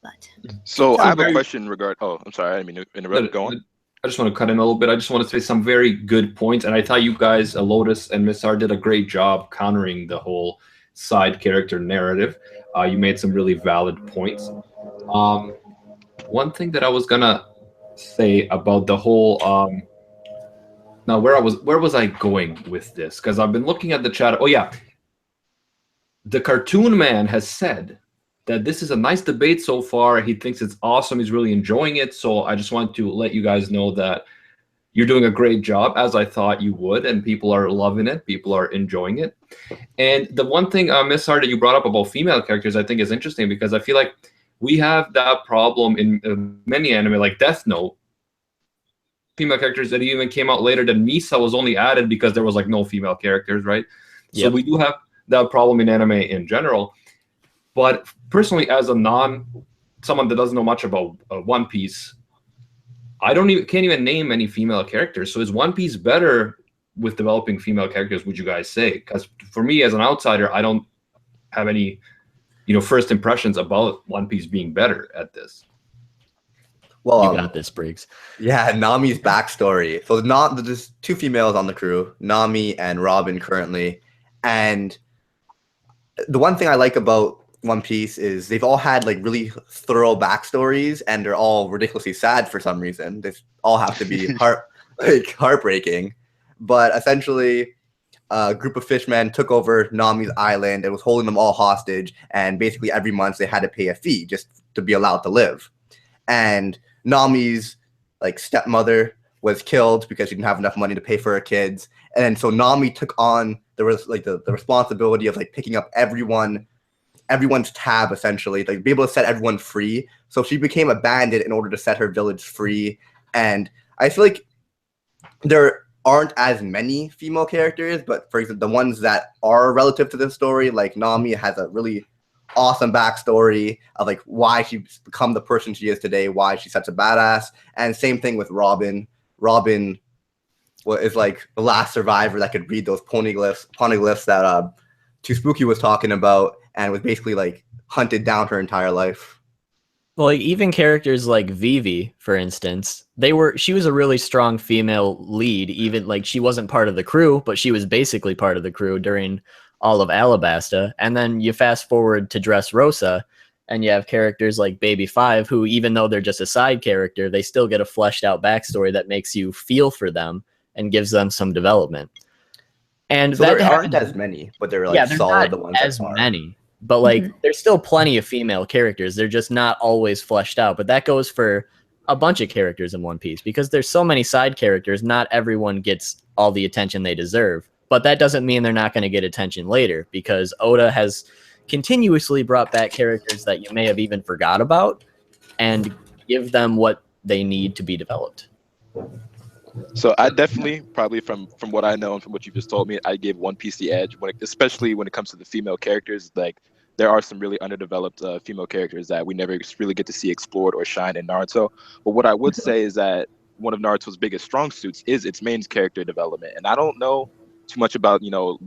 But So I have a question Oh, I'm sorry. I didn't mean to interrupt. Go on. I just want to cut in a little bit. I just want to say some very good points. And I thought you guys, Lotus and missART, did a great job countering the whole side character narrative. You made some really valid points. One thing that I was going to say about the whole now where was I going with this? Because I've been looking at the chat. Oh yeah, the Cartoon Man has said that this is a nice debate so far. He thinks it's awesome. He's really enjoying it. So I just want to let you guys know that you're doing a great job, as I thought you would, and people are loving it. People are enjoying it. And the one thing, missART, that you brought up about female characters, I think is interesting, because I feel like we have that problem in many anime, like Death Note. Female characters that even came out later than Misa was only added because there was like no female characters, right? Yep. So we do have that problem in anime in general. But personally, as someone that doesn't know much about One Piece, I can't even name any female characters. So is One Piece better with developing female characters, would you guys say? Because for me, as an outsider, I don't have any first impressions about One Piece being better at this. Well, you got this, Briggs. Yeah, Nami's backstory. So there's two females on the crew, Nami and Robin currently. And the one thing I like about One Piece is they've all had like really thorough backstories, and they're all ridiculously sad for some reason. They all have to be heartbreaking. But essentially, a group of fishmen took over Nami's island and was holding them all hostage. And basically every month they had to pay a fee just to be allowed to live. And Nami's like stepmother was killed because she didn't have enough money to pay for her kids. And so Nami took on the responsibility of like picking up everyone's tab, essentially, like be able to set everyone free. So she became a bandit in order to set her village free. And I feel like there aren't as many female characters, but for example, the ones that are relative to this story, like Nami has a really awesome backstory of like why she's become the person she is today, why she's such a badass. And same thing with Robin. Robin is like the last survivor that could read those poneglyphs that Too Spooky was talking about, and was basically like hunted down her entire life. Well, like, even characters like Vivi, for instance, she was a really strong female lead. Even like she wasn't part of the crew, but she was basically part of the crew during all of Alabasta. And then you fast forward to Dressrosa, and you have characters like Baby Five, who, even though they're just a side character, they still get a fleshed out backstory that makes you feel for them and gives them some development. And so there aren't as many, but they're like solid. The ones as many, but like there's still plenty of female characters. They're just not always fleshed out. But that goes for a bunch of characters in One Piece, because there's so many side characters. Not everyone gets all the attention they deserve. But that doesn't mean they're not going to get attention later, because Oda has continuously brought back characters that you may have even forgot about and give them what they need to be developed. So I definitely, probably from what I know and from what you just told me, I give One Piece the edge especially when it comes to the female characters. Like there are some really underdeveloped female characters that we never really get to see explored or shine in Naruto. But what I would say is that one of Naruto's biggest strong suits is its main character development, and I don't know too much about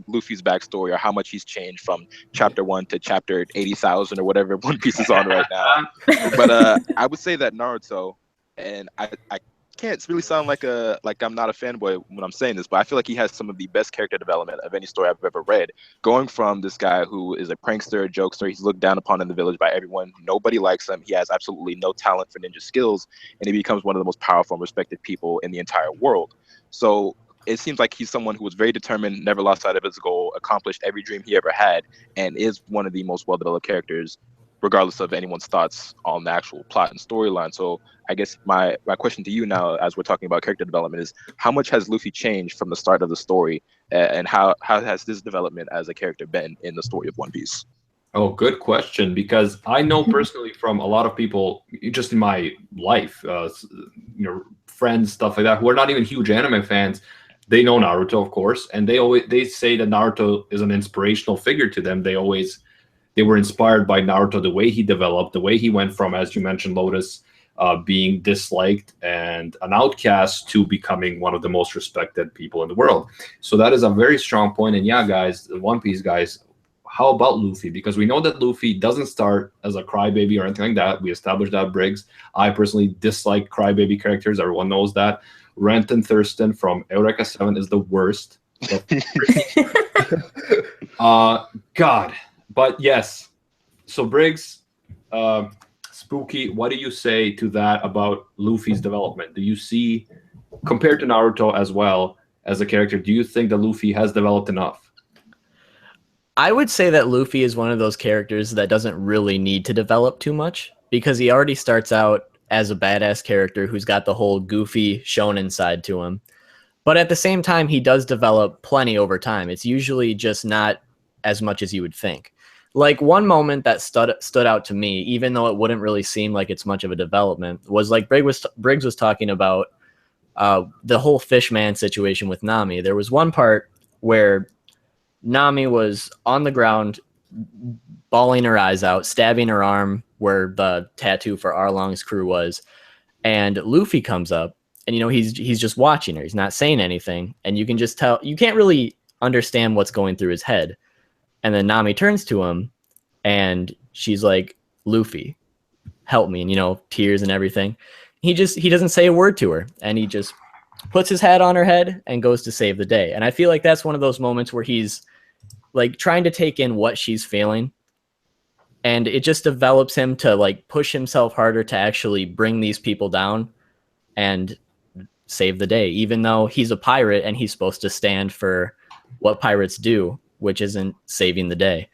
Luffy's backstory or how much he's changed from chapter 1 to chapter 80,000 or whatever One Piece is on right now. But I would say that Naruto, and I can't really sound like I'm not a fanboy when I'm saying this, but I feel like he has some of the best character development of any story I've ever read. Going from this guy who is a prankster, a jokester, he's looked down upon in the village by everyone. Nobody likes him. He has absolutely no talent for ninja skills, and he becomes one of the most powerful and respected people in the entire world. So it seems like he's someone who was very determined, never lost sight of his goal, accomplished every dream he ever had, and is one of the most well-developed characters, regardless of anyone's thoughts on the actual plot and storyline. So I guess my question to you now, as we're talking about character development, is how much has Luffy changed from the start of the story, and how has this development as a character been in the story of One Piece? Oh, good question. Because I know personally from a lot of people, just in my life, friends, stuff like that, who are not even huge anime fans. They know Naruto, of course, and they say that Naruto is an inspirational figure to them. They were inspired by Naruto, the way he developed, the way he went from, as you mentioned, Lotus, being disliked and an outcast to becoming one of the most respected people in the world. So that is a very strong point. And yeah, guys, the One Piece guys, how about Luffy? Because we know that Luffy doesnn't start as a crybaby or anything like that. We established that, Briggs. I personally dislike crybaby characters. Everyone knows that. Rant and Thurston from Eureka 7 is the worst. God. But yes. So Briggs, Spooky, what do you say to that about Luffy's development? Do you see, compared to Naruto as well as a character, do you think that Luffy has developed enough? I would say that Luffy is one of those characters that doesn't really need to develop too much, because he already starts out as a badass character who's got the whole goofy shonen side to him. But at the same time, he does develop plenty over time. It's usually just not as much as you would think. Like one moment that stood out to me, even though it wouldn't really seem like it's much of a development, was like Briggs was talking about the whole Fishman situation with Nami. There was one part where Nami was on the ground, bawling her eyes out, stabbing her arm where the tattoo for Arlong's crew was, and Luffy comes up, and he's just watching her. He's not saying anything, and you can just tell, you can't really understand what's going through his head. And then Nami turns to him, and she's like, "Luffy, help me," and tears and everything. He doesn't say a word to her, and he just puts his hat on her head and goes to save the day. And I feel like that's one of those moments where he's like trying to take in what she's feeling, and it just develops him to like push himself harder to actually bring these people down and save the day, even though he's a pirate and he's supposed to stand for what pirates do, which isn't saving the day.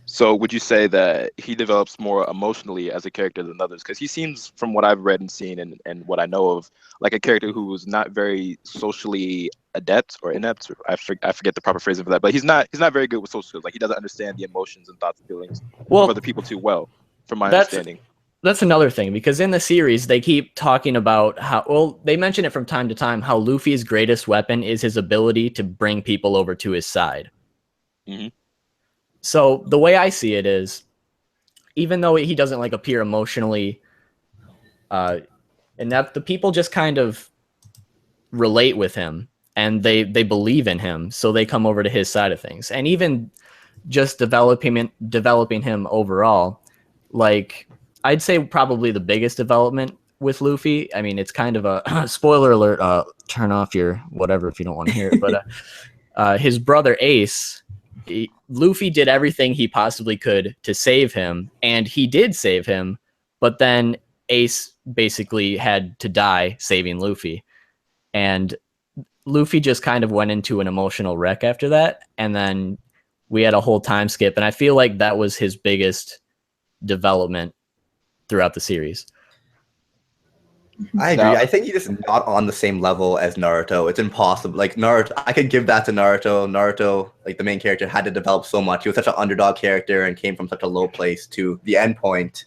So would you say that he develops more emotionally as a character than others? Because he seems, from what I've read and seen and what I know of, like a character who was not very socially adept or inept. I forget the proper phrasing for that, but he's not very good with social skills. Like he doesn't understand the emotions and thoughts and feelings of other people too well, from my understanding. That's another thing, because in the series, they keep talking about they mention it from time to time, how Luffy's greatest weapon is his ability to bring people over to his side. Mm-hmm. So the way I see it is, even though he doesn't like appear emotionally inept, the people just kind of relate with him, and they believe in him, so they come over to his side of things. And even just developing him overall, like I'd say probably the biggest development with Luffy. I mean, it's kind of a spoiler alert. Turn off your whatever if you don't want to hear it. But his brother Ace, Luffy did everything he possibly could to save him, and he did save him. But then Ace basically had to die saving Luffy, and Luffy just kind of went into an emotional wreck after that. And then we had a whole time skip, and I feel like that was his biggest development throughout the series. I agree. I think he's just not on the same level as Naruto. It's impossible. Like Naruto, I could give that to Naruto. Naruto, like the main character, had to develop so much. He was such an underdog character and came from such a low place to the end point.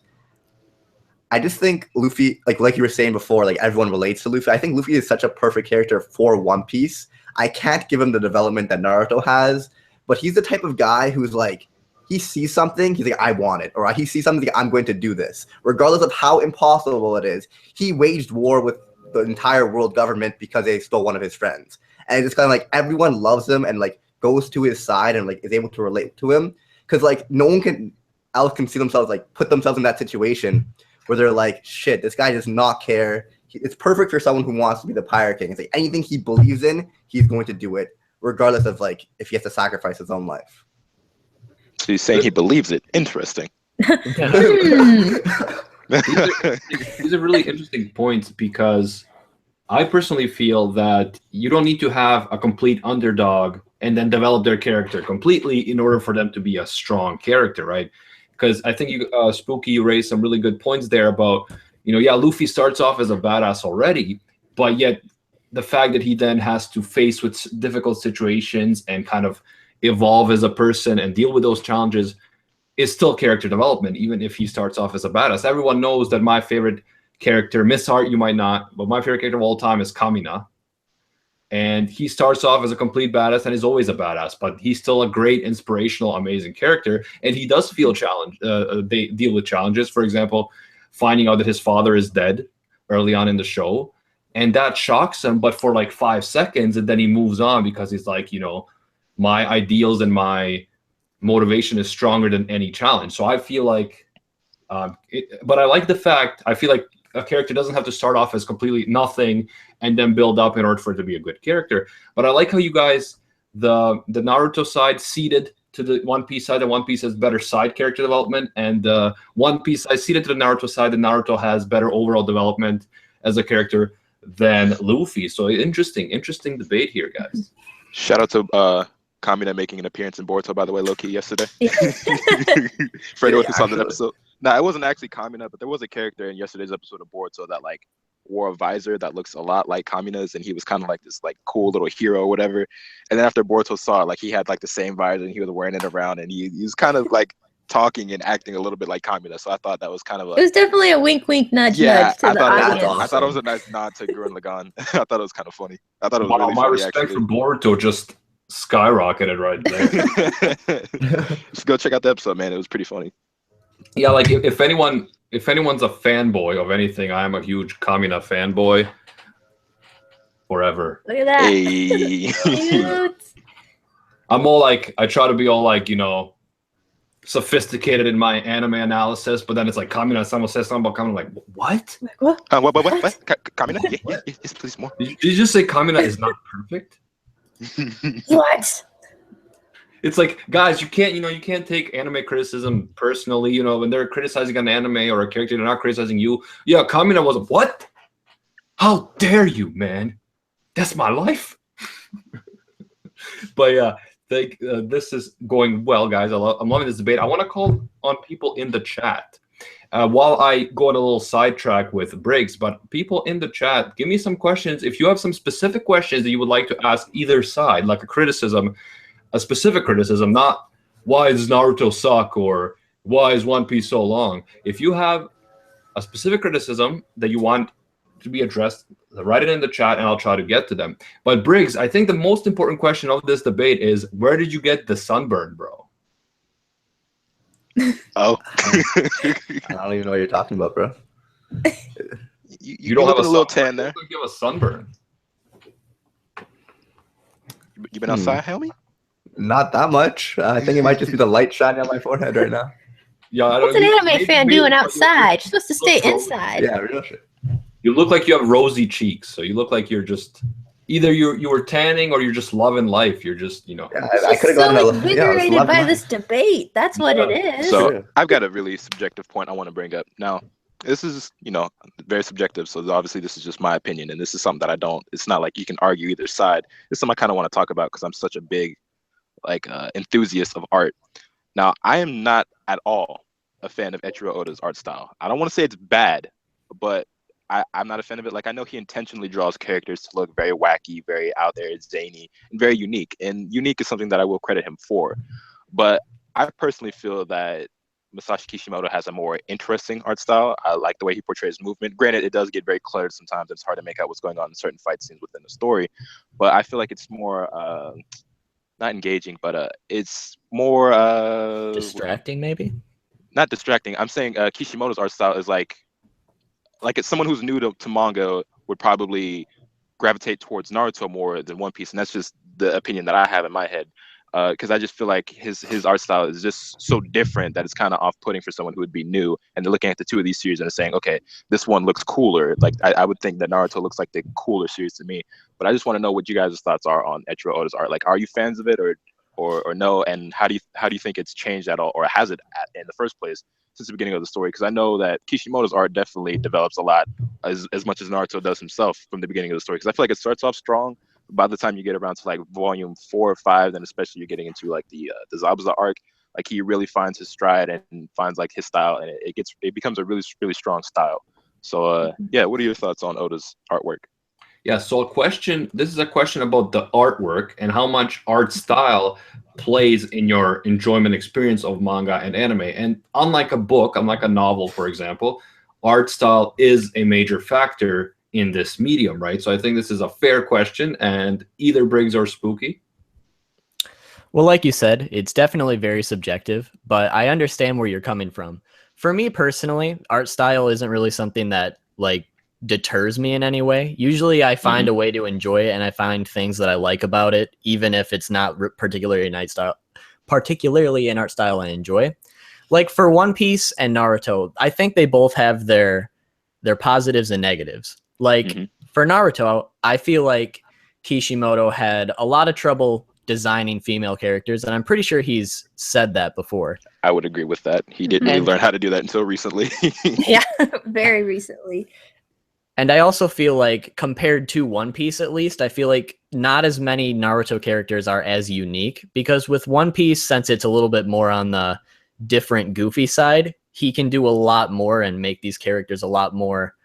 I just think Luffy, like you were saying before, like everyone relates to Luffy. I think Luffy is such a perfect character for One Piece. I can't give him the development that Naruto has, but he's the type of guy who's like, he sees something, he's like, I want it. Or he sees something, I'm going to do this. Regardless of how impossible it is, he waged war with the entire world government because they stole one of his friends. And it's kind of like everyone loves him and like goes to his side and like is able to relate to him. Because like no one else can see themselves, like put themselves in that situation where they're like, shit, this guy does not care. It's perfect for someone who wants to be the Pirate King. It's like anything he believes in, he's going to do it, regardless of like if he has to sacrifice his own life. So he's saying he believes it. Interesting. These are really interesting points because I personally feel that you don't need to have a complete underdog and then develop their character completely in order for them to be a strong character, right? Because I think you, Spooky, you raised some really good points there about, yeah, Luffy starts off as a badass already, but yet the fact that he then has to face with difficult situations and kind of evolve as a person and deal with those challenges is still character development, even if he starts off as a badass. Everyone knows that my favorite character, missART, you might not, but my favorite character of all time is Kamina. And he starts off as a complete badass and is always a badass, but he's still a great, inspirational, amazing character. And he does feel challenged. They deal with challenges. For example, finding out that his father is dead early on in the show. And that shocks him, but for like 5 seconds, and then he moves on because he's like, my ideals and my motivation is stronger than any challenge. So I feel like, but I like the fact, I feel like a character doesn't have to start off as completely nothing and then build up in order for it to be a good character. But I like how you guys, the Naruto side ceded to the One Piece side, and One Piece has better side character development, and the One Piece side ceded to the Naruto side, and Naruto has better overall development as a character than Luffy. So interesting debate here, guys. Shout out to Kamina making an appearance in Boruto, by the way, low-key yesterday. For anyone who saw that episode. No, it wasn't actually Kamina, but there was a character in yesterday's episode of Boruto that like wore a visor that looks a lot like Kamina's, and he was kind of like this like cool little hero or whatever. And then after Boruto saw it, like he had like the same visor and he was wearing it around, and he was kind of like talking and acting a little bit like Kamina. So I thought that was kind of it was definitely a wink, nudge, nudge to the audience. I thought it was a nice nod to Gurren Lagann. I thought it was kind of funny. I thought it was really my funny, respect actually. for Boruto just skyrocketed right there. Just go check out the episode, man. It was pretty funny. Yeah, like if anyone's a fanboy of anything, I am a huge Kamina fanboy. Forever. Look at that. Hey. Cute. I'm all like, I try to be all like, sophisticated in my anime analysis, but then it's like Kamina, someone says something about Kamina, like, what? Like, what? What? Kamina? Yes, please, more. Did you just say Kamina is not perfect? What? It's like, guys, you can't take anime criticism personally. When they're criticizing an anime or a character, they're not criticizing you. Yeah, Kamina was what? How dare you, man? That's my life. But yeah, this is going well, guys. I'm loving this debate. I want to call on people in the chat. While I go on a little sidetrack with Briggs, but people in the chat, give me some questions. If you have some specific questions that you would like to ask either side, like a specific criticism, not why does Naruto suck or why is One Piece so long? If you have a specific criticism that you want to be addressed, write it in the chat and I'll try to get to them. But Briggs, I think the most important question of this debate is, where did you get the sunburn, bro? Oh. I don't even know what you're talking about, bro. You don't have a little tan there. You have a sunburn. You been outside, Helmy? Not that much. I think it might just be the light shining on my forehead right now. Yeah, I What's don't, an anime fan doing outside? You're supposed to stay inside. Yeah, real shit. You look like you have rosy cheeks, so you look like you're just either you were tanning or you're just loving life. You're just Yeah, He's I could have so gone. invigorated by this debate. That's what it is. So I've got a really subjective point I want to bring up. Now, this is, very subjective. So obviously this is just my opinion. And this is something that it's not like you can argue either side. This is something I kind of want to talk about because I'm such a big enthusiast of art. Now, I am not at all a fan of Eiichiro Oda's art style. I don't want to say it's bad, but I'm not a fan of it. Like, I know he intentionally draws characters to look very wacky, very out there, zany, and very unique. And unique is something that I will credit him for. But I personally feel that Masashi Kishimoto has a more interesting art style. I like the way he portrays movement. Granted, it does get very cluttered sometimes. It's hard to make out what's going on in certain fight scenes within the story, but I feel like it's more not engaging, but it's more Distracting, maybe. not distracting. I'm saying Kishimoto's art style is like it's someone who's new to manga would probably gravitate towards Naruto more than One Piece, and that's just the opinion that I have in my head. Because I just feel like his art style is just so different that it's kind of off-putting for someone who would be new, and they're looking at the two of these series and saying, okay, this one looks cooler. Like I would think that Naruto looks like the cooler series to me, but I just want to know what you guys' thoughts are on Eiichiro Oda's art. Like, are you fans of it or no? And how do you think it's changed at all, or has it in the first place since the beginning of the story? Because I know that Kishimoto's art definitely develops a lot, as much as Naruto does himself from the beginning of the story. Because I feel like it starts off strong. By the time you get around to like volume 4 or 5, then especially you're getting into like the Zabuza arc, like he really finds his stride and finds like his style, and it becomes a really strong style. So yeah, what are your thoughts on Oda's artwork? Yeah, so this is a question about the artwork and how much art style plays in your enjoyment experience of manga and anime. And unlike a book, unlike a novel, for example, art style is a major factor in this medium, right? So I think this is a fair question, and either Briggs or Spooky. Well, like you said, it's definitely very subjective, but I understand where you're coming from. For me personally, art style isn't really something that like deters me in any way. Usually I find a way to enjoy it, and I find things that I like about it, even if it's not particularly an art style I enjoy. Like for One Piece and Naruto, I think they both have their positives and negatives. Like for Naruto, I feel like Kishimoto had a lot of trouble designing female characters, and I'm pretty sure he's said that before. I would agree with that. He didn't really learn how to do that until recently. Yeah, very recently. And I also feel like, compared to One Piece at least, I feel like not as many Naruto characters are as unique, because with One Piece, since it's a little bit more on the different goofy side, he can do a lot more and make these characters a lot more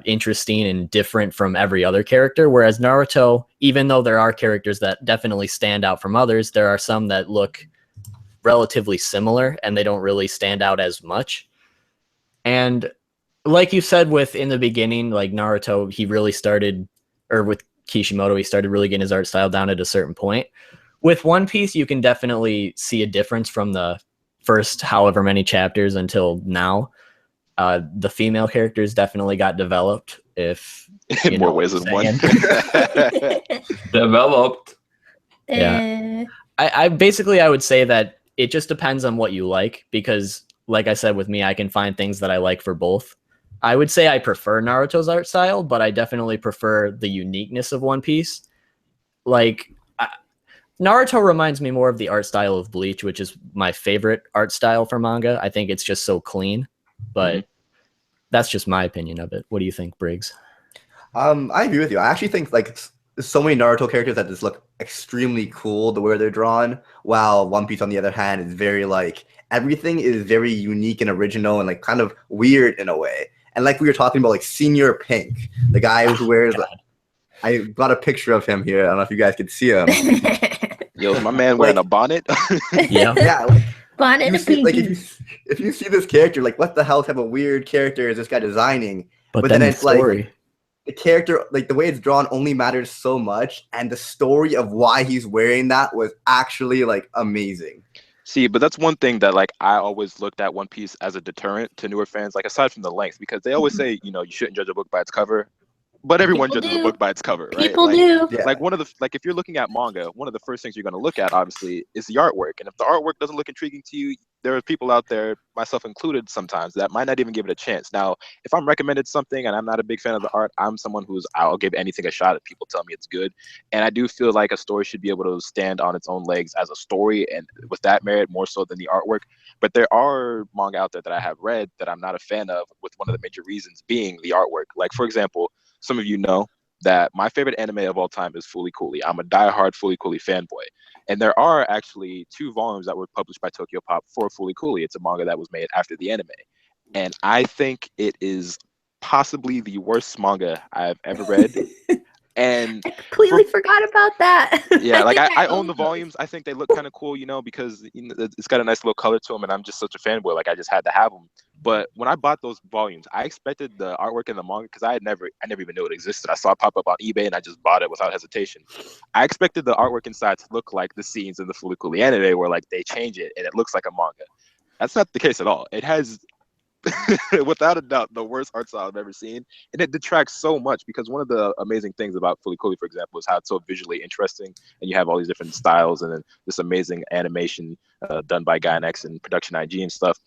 interesting and different from every other character. Whereas Naruto, even though there are characters that definitely stand out from others, there are some that look relatively similar and they don't really stand out as much. And like you said, in the beginning, like Naruto, he really started, or with Kishimoto, he started really getting his art style down at a certain point. With One Piece, you can definitely see a difference from the first however many chapters until now. The female characters definitely got developed, if in more ways than one. Developed. Yeah. I basically, I would say that it just depends on what you like, because like I said, with me, I can find things that I like for both. I would say I prefer Naruto's art style, but I definitely prefer the uniqueness of One Piece. Like, Naruto reminds me more of the art style of Bleach, which is my favorite art style for manga. I think it's just so clean, but that's just my opinion of it. What do you think, Briggs? I agree with you. I actually think like there's so many Naruto characters that just look extremely cool the way they're drawn, while One Piece, on the other hand, is very like everything is very unique and original and like kind of weird in a way. And like we were talking about, like Senior Pink, the guy who wears. I got a picture of him here. I don't know if you guys could see him. Yo, is my man wearing a bonnet? Yeah. Yeah. Bonnet You and see, like, pinky. if you see this character, like, what the hell type of weird character is this guy designing? But then it's the story. like the character, like the way it's drawn, only matters so much, and the story of why he's wearing that was actually like amazing. See, but that's one thing that like I always looked at One Piece as a deterrent to newer fans, like aside from the length, because they always say, you shouldn't judge a book by its cover. But everyone People judges a do. book by its cover, right? People like, do. Yeah. Like if you're looking at manga, one of the first things you're going to look at, obviously, is the artwork. And if the artwork doesn't look intriguing to you, there are people out there, myself included, sometimes that might not even give it a chance. Now, if I'm recommended something and I'm not a big fan of the art, I'm someone I'll give anything a shot if people tell me it's good. And I do feel like a story should be able to stand on its own legs as a story, and with that merit more so than the artwork. But there are manga out there that I have read that I'm not a fan of, with one of the major reasons being the artwork. Like, for example, some of you know that my favorite anime of all time is Fooly Cooly. I'm a diehard Fooly Cooly fanboy. And there are actually 2 volumes that were published by Tokyo Pop for Fooly Cooly. It's a manga that was made after the anime. And I think it is possibly the worst manga I've ever read. And I completely forgot about that. yeah, like think I own the those. volumes. I think they look kind of cool, you know, because it's got a nice little color to them, and I'm just such a fanboy. Like I just had to have them. But when I bought those volumes, I expected the artwork in the manga because I never even knew it existed. I saw it pop up on eBay, and I just bought it without hesitation. I expected the artwork inside to look like the scenes in the Fooly anime, where like they change it and it looks like a manga. That's not the case at all. It has, without a doubt, the worst art style I've ever seen, and it detracts so much because one of the amazing things about Fooly, for example, is how it's so visually interesting, and you have all these different styles and then this amazing animation done by Guy X and Production IG and stuff.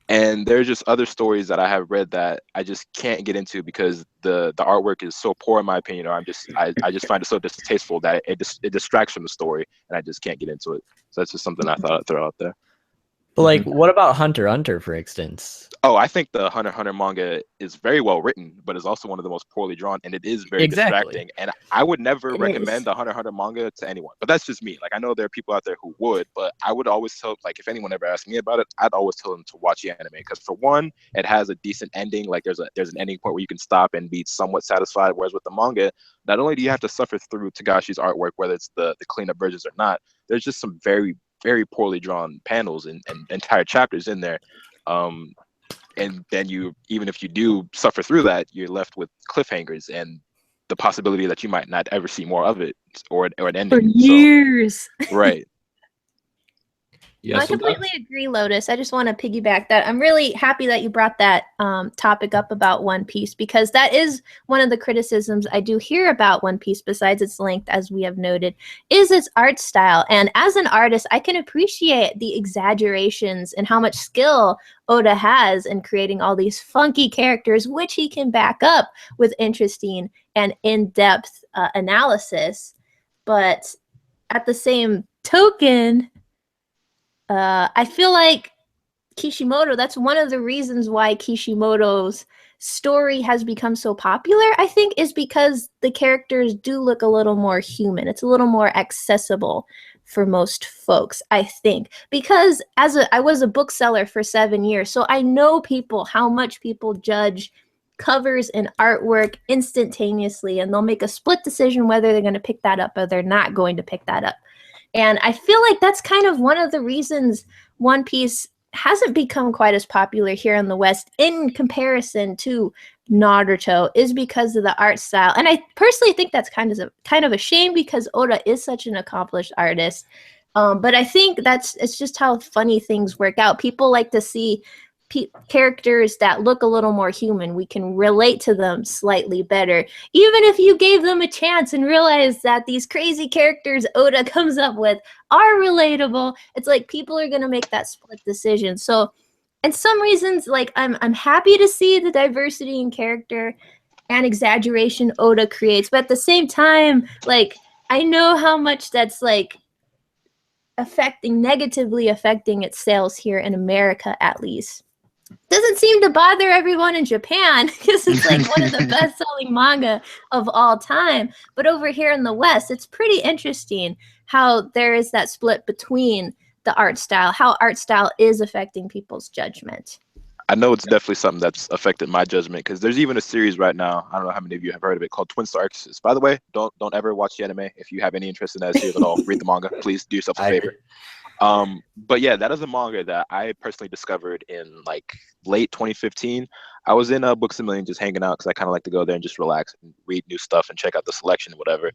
And there's just other stories that I have read that I just can't get into because the artwork is so poor in my opinion, or I just find it so distasteful that it distracts from the story, and I just can't get into it. So that's just something I thought I'd throw out there. But like, what about Hunter x Hunter, for instance? Oh, I think the Hunter x Hunter manga is very well written, but is also one of the most poorly drawn, and it is very distracting. And I would never recommend the Hunter x Hunter manga to anyone. But that's just me. Like, I know there are people out there who would, but I would always tell, like, if anyone ever asked me about it, I'd always tell them to watch the anime. Because for one, it has a decent ending. Like, there's an ending point where you can stop and be somewhat satisfied. Whereas with the manga, not only do you have to suffer through Tagashi's artwork, whether it's the cleanup versions or not, there's just some very, very poorly drawn panels and entire chapters in there. And then even if you do suffer through that, you're left with cliffhangers and the possibility that you might not ever see more of it or an ending. For years. So, right. Yeah, No, I completely agree, Lotus. I just want to piggyback that. I'm really happy that you brought that topic up about One Piece, because that is one of the criticisms I do hear about One Piece, besides its length, as we have noted, is its art style. And as an artist, I can appreciate the exaggerations and how much skill Oda has in creating all these funky characters, which he can back up with interesting and in-depth analysis. But at the same token, I feel like Kishimoto, that's one of the reasons why Kishimoto's story has become so popular, I think, is because the characters do look a little more human. It's a little more accessible for most folks, I think. Because I was a bookseller for 7 years, so I know how much people judge covers and artwork instantaneously, and they'll make a split decision whether they're going to pick that up or they're not going to pick that up. And I feel like that's kind of one of the reasons One Piece hasn't become quite as popular here in the West in comparison to Naruto, is because of the art style. And I personally think that's kind of a shame, because Oda is such an accomplished artist. But I think it's just how funny things work out. People like to see characters that look a little more human. We can relate to them slightly better, even if you gave them a chance and realized that these crazy characters Oda comes up with are relatable. It's like people are going to make that split decision. So, and some reasons, like I'm happy to see the diversity in character and exaggeration Oda creates, but at the same time, like I know how much that's like negatively affecting its sales here in America, at least. Doesn't seem to bother everyone in Japan, because it's like one of the best-selling manga of all time. But over here in the West, it's pretty interesting how there is that split between the art style, how art style is affecting people's judgment. I know it's definitely something that's affected my judgment, because there's even a series right now, I don't know how many of you have heard of it, called Twin Star Exorcist. By the way, don't ever watch the anime. If you have any interest in that series at all, read the manga. Please do yourself a favor. But yeah, that is a manga that I personally discovered in like late 2015. I was in Books A Million just hanging out, because I kind of like to go there and just relax and read new stuff and check out the selection and whatever.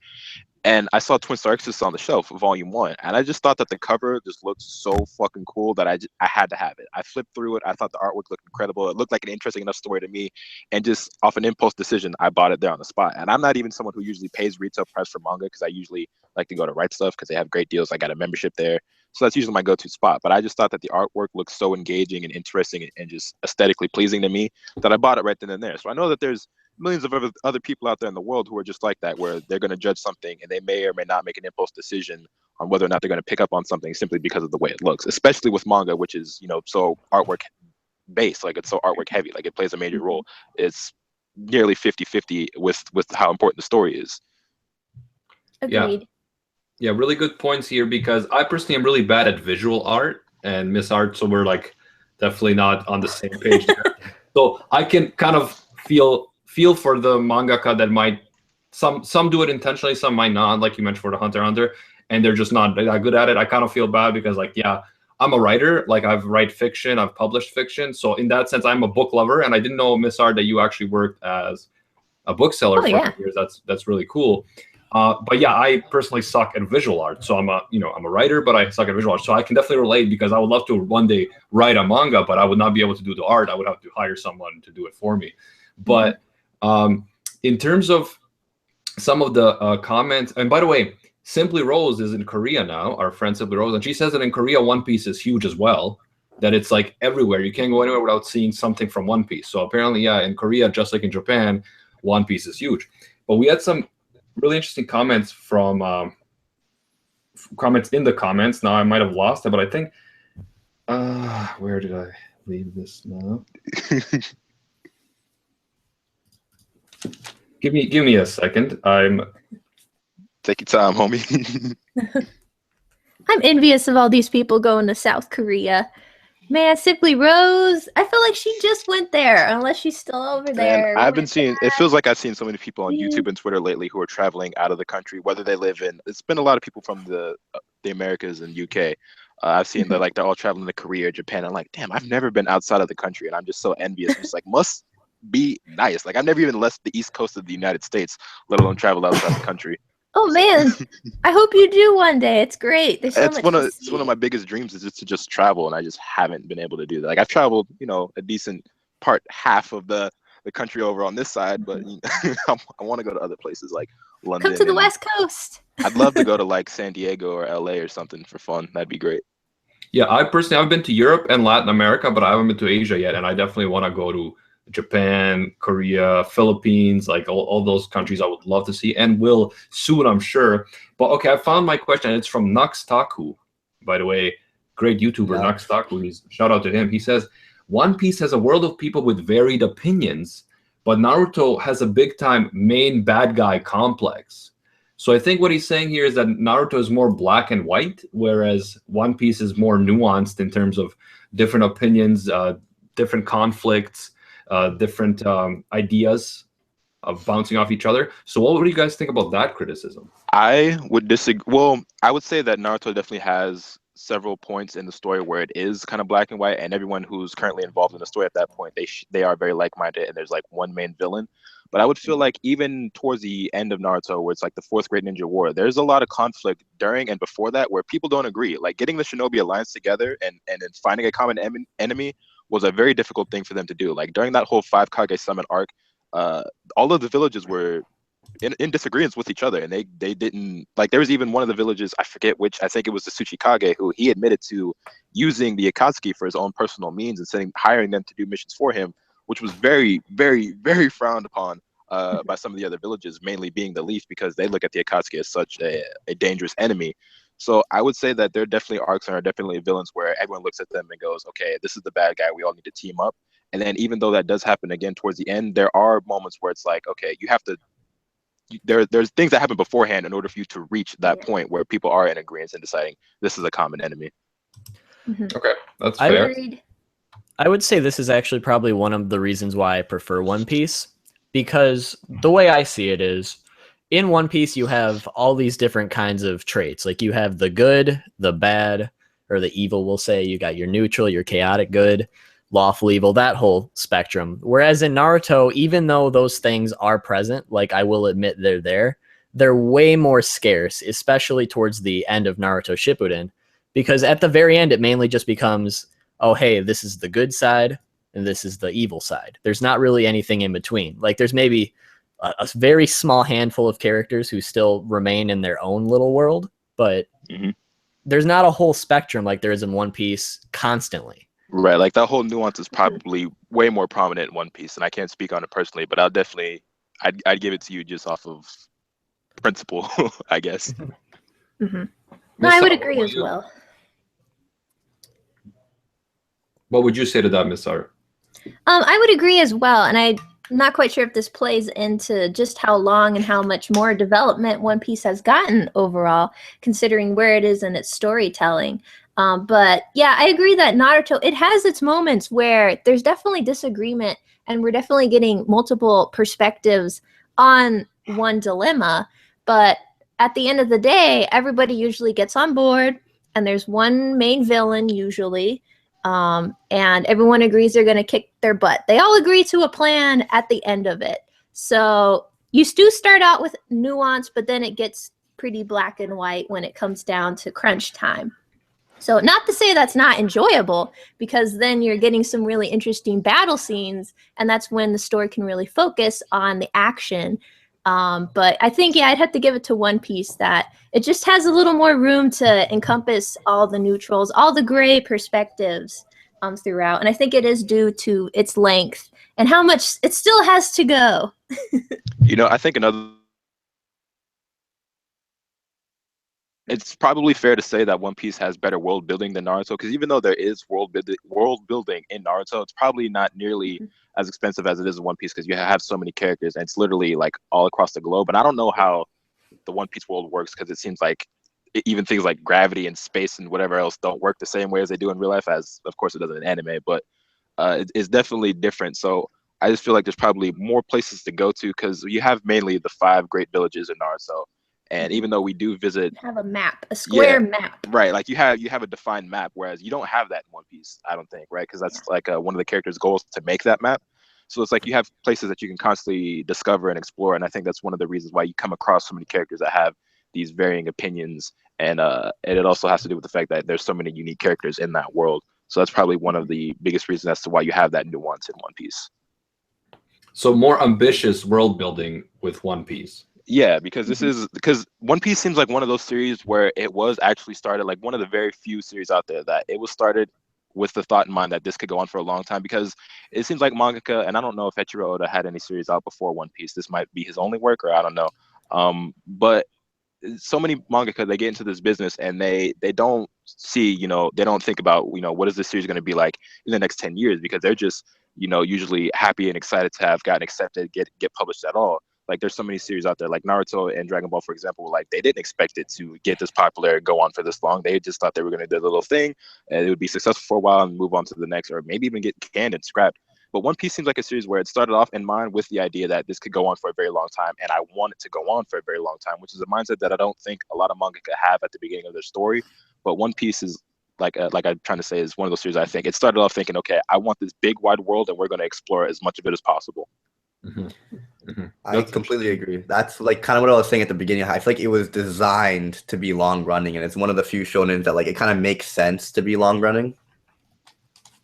And I saw Twin Star Exorcist on the shelf, Volume 1, and I just thought that the cover just looked so fucking cool that I had to have it. I flipped through it. I thought the artwork looked incredible. It looked like an interesting enough story to me, and just off an impulse decision, I bought it there on the spot. And I'm not even someone who usually pays retail price for manga, because I usually like to go to Right Stuff because they have great deals. I got a membership there. So that's usually my go-to spot. But I just thought that the artwork looked so engaging and interesting and just aesthetically pleasing to me that I bought it right then and there. So I know that there's millions of other people out there in the world who are just like that, where they're going to judge something and they may or may not make an impulse decision on whether or not they're going to pick up on something simply because of the way it looks, especially with manga, which is, so artwork based, like it's so artwork heavy, like it plays a major role. It's nearly 50-50 with how important the story is. Agreed. Yeah, really good points here, because I personally am really bad at visual art and missART, so we're like definitely not on the same page there. So I can kind of feel for the mangaka that might some do it intentionally, some might not. Like you mentioned for the Hunter x Hunter, and they're just not that good at it. I kind of feel bad because, like, yeah, I'm a writer. Like, I've write fiction, I've published fiction. So in that sense, I'm a book lover, and I didn't know, missART, that you actually worked as a bookseller for 10 years. That's really cool. But yeah, I personally suck at visual art. So I'm a writer, but I suck at visual art. So I can definitely relate, because I would love to one day write a manga, but I would not be able to do the art. I would have to hire someone to do it for me. But in terms of some of the comments, and by the way, Simply Rose is in Korea now, our friend Simply Rose, and she says that in Korea, One Piece is huge as well, that it's like everywhere. You can't go anywhere without seeing something from One Piece. So apparently, yeah, in Korea, just like in Japan, One Piece is huge. But we had some really interesting comments from comments in the comments. Now I might have lost it, but I think where did I leave this now? Give me a second. Take your time, homie. I'm envious of all these people going to South Korea. Man, Simply Rose, I feel like she just went there, unless she's still over there. And I've been seeing, it feels like I've seen so many people on YouTube and Twitter lately who are traveling out of the country, whether they live in, it's been a lot of people from the Americas and UK. I've seen that, like, they're all traveling to Korea or Japan. I'm like, damn, I've never been outside of the country, and I'm just so envious. It's like, must be nice. Like, I've never even left the East Coast of the United States, let alone travel outside the country. Oh man, I hope you do one day. It's great. There's so much it's one of my biggest dreams is just to travel, and I just haven't been able to do that. Like, I've traveled, a decent half of the country over on this side, but I want to go to other places like London. Come to the West Coast. I'd love to go to like San Diego or LA or something for fun. That'd be great. Yeah, I've been to Europe and Latin America, but I haven't been to Asia yet, and I definitely want to go to Japan, Korea, Philippines, like all those countries I would love to see, and will soon, I'm sure. But okay, I found my question, and it's from Nux Taku, by the way, great YouTuber, Nux Taku. Shout out to him. He says, One Piece has a world of people with varied opinions, but Naruto has a big time main bad guy complex. So I think what he's saying here is that Naruto is more black and white, whereas One Piece is more nuanced in terms of different opinions, different conflicts, different ideas of bouncing off each other. So what do you guys think about that criticism? I would disagree. Well, I would say that Naruto definitely has several points in the story where it is kind of black and white, and everyone who's currently involved in the story at that point, they are very like-minded, and there's like one main villain. But I would feel like even towards the end of Naruto, where it's like the Fourth Great Ninja War, there's a lot of conflict during and before that where people don't agree. Like, getting the Shinobi Alliance together and then finding a common enemy was a very difficult thing for them to do. Like, during that whole Five Kage Summon arc, all of the villages were in disagreements with each other, and they didn't, like, there was even one of the villages, I forget which, I think it was the Tsuchikage, who he admitted to using the Akatsuki for his own personal means and hiring them to do missions for him, which was very, very, very frowned upon by some of the other villages, mainly being the Leaf, because they look at the Akatsuki as such a dangerous enemy. So I would say that there are definitely arcs and are definitely villains where everyone looks at them and goes, okay, this is the bad guy, we all need to team up. And then even though that does happen again towards the end, there are moments where it's like, okay, you have to, there's things that happen beforehand in order for you to reach that point where people are in agreement and deciding this is a common enemy. Okay, that's fair. I would say this is actually probably one of the reasons why I prefer One Piece, because the way I see it is, in One Piece you have all these different kinds of traits. Like, you have the good, the bad, or the evil, we'll say. You got your neutral, your chaotic good, lawful evil, that whole spectrum. Whereas in Naruto, even though those things are present, like, I will admit they're way more scarce, especially towards the end of Naruto Shippuden, because at the very end it mainly just becomes, oh, hey, this is the good side and this is the evil side. There's not really anything in between. Like, there's maybe a very small handful of characters who still remain in their own little world, but there's not a whole spectrum like there is in One Piece constantly. Right, like that whole nuance is probably way more prominent in One Piece, and I can't speak on it personally, but I'd give it to you just off of principle, I guess. No, I would agree as well. What would you say to that, missART? I would agree as well, and I'm not quite sure if this plays into just how long and how much more development One Piece has gotten overall, considering where it is in its storytelling. But yeah, I agree that Naruto, it has its moments where there's definitely disagreement, and we're definitely getting multiple perspectives on one dilemma, but at the end of the day, everybody usually gets on board, and there's one main villain usually, and everyone agrees they're going to kick their butt. They all agree to a plan at the end of it. So you do start out with nuance, but then it gets pretty black and white when it comes down to crunch time. So not to say that's not enjoyable, because then you're getting some really interesting battle scenes, and that's when the story can really focus on the action. But I think, yeah, I'd have to give it to One Piece, that it just has a little more room to encompass all the neutrals, all the gray perspectives throughout. And I think it is due to its length and how much it still has to go. You know, I think it's probably fair to say that One Piece has better world building than Naruto, because even though there is world building in Naruto, it's probably not nearly as expensive as it is in One Piece, because you have so many characters and it's literally like all across the globe. And I don't know how the One Piece world works, because it seems like even things like gravity and space and whatever else don't work the same way as they do in real life, as of course it does in anime, but it's definitely different. So I just feel like there's probably more places to go to, because you have mainly the 5 great villages in Naruto. And even though we do visit, have a map, a square map, right? Like you have a defined map, whereas you don't have that in One Piece, I don't think, right? Because that's like one of the characters' goals, to make that map. So it's like you have places that you can constantly discover and explore, and I think that's one of the reasons why you come across so many characters that have these varying opinions, and it also has to do with the fact that there's so many unique characters in that world. So that's probably one of the biggest reasons as to why you have that nuance in One Piece. So more ambitious world building with One Piece. Yeah, because because One Piece seems like one of those series where it was actually started, like one of the very few series out there that it was started with the thought in mind that this could go on for a long time. Because it seems like mangaka, and I don't know if Eiichiro Oda had any series out before One Piece. This might be his only work, or I don't know. But so many mangaka, they get into this business and they don't see, they don't think about, what is this series going to be like in the next 10 years, because they're just, usually happy and excited to have gotten accepted, get published at all. Like there's so many series out there, like Naruto and Dragon Ball, for example, like they didn't expect it to get this popular and go on for this long. They just thought they were going to do a little thing and it would be successful for a while and move on to the next, or maybe even get canned and scrapped. But One Piece seems like a series where it started off in mind with the idea that this could go on for a very long time, and I want it to go on for a very long time, which is a mindset that I don't think a lot of mangaka have at the beginning of their story. But One Piece is like I'm trying to say, is one of those series I think it started off thinking, okay, I want this big wide world and we're going to explore as much of it as possible. Mm-hmm. Mm-hmm. I completely agree. That's like kind of what I was saying at the beginning. I feel like it was designed to be long running, and it's one of the few shonens that like it kind of makes sense to be long running.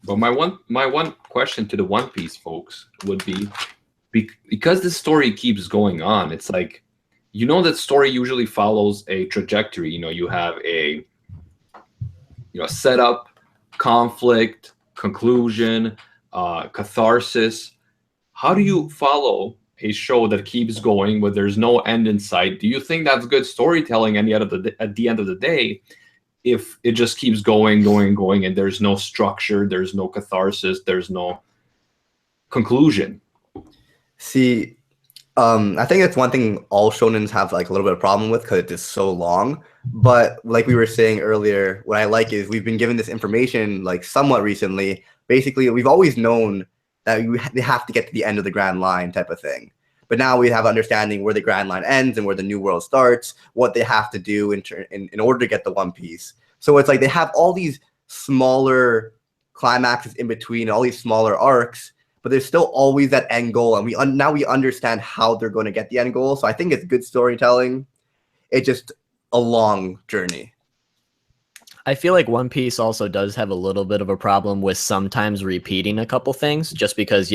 But my one question to the One Piece folks would be, because the story keeps going on, it's like, that story usually follows a trajectory. You have a setup, conflict, conclusion, catharsis. How do you follow a show that keeps going where there's no end in sight? Do you think that's good storytelling at the end of the day, if it just keeps going, and there's no structure, there's no catharsis, there's no conclusion? See, I think that's one thing all shonens have like a little bit of problem with, because it's so long. But like we were saying earlier, what I like is we've been given this information like somewhat recently. Basically, we've always known that they have to get to the end of the grand line type of thing. But now we have understanding where the grand line ends and where the new world starts, what they have to do in order to get the One Piece. So it's like they have all these smaller climaxes in between, all these smaller arcs, but there's still always that end goal. And now we understand how they're going to get the end goal. So I think it's good storytelling. It's just a long journey. I feel like One Piece also does have a little bit of a problem with sometimes repeating a couple things, just because,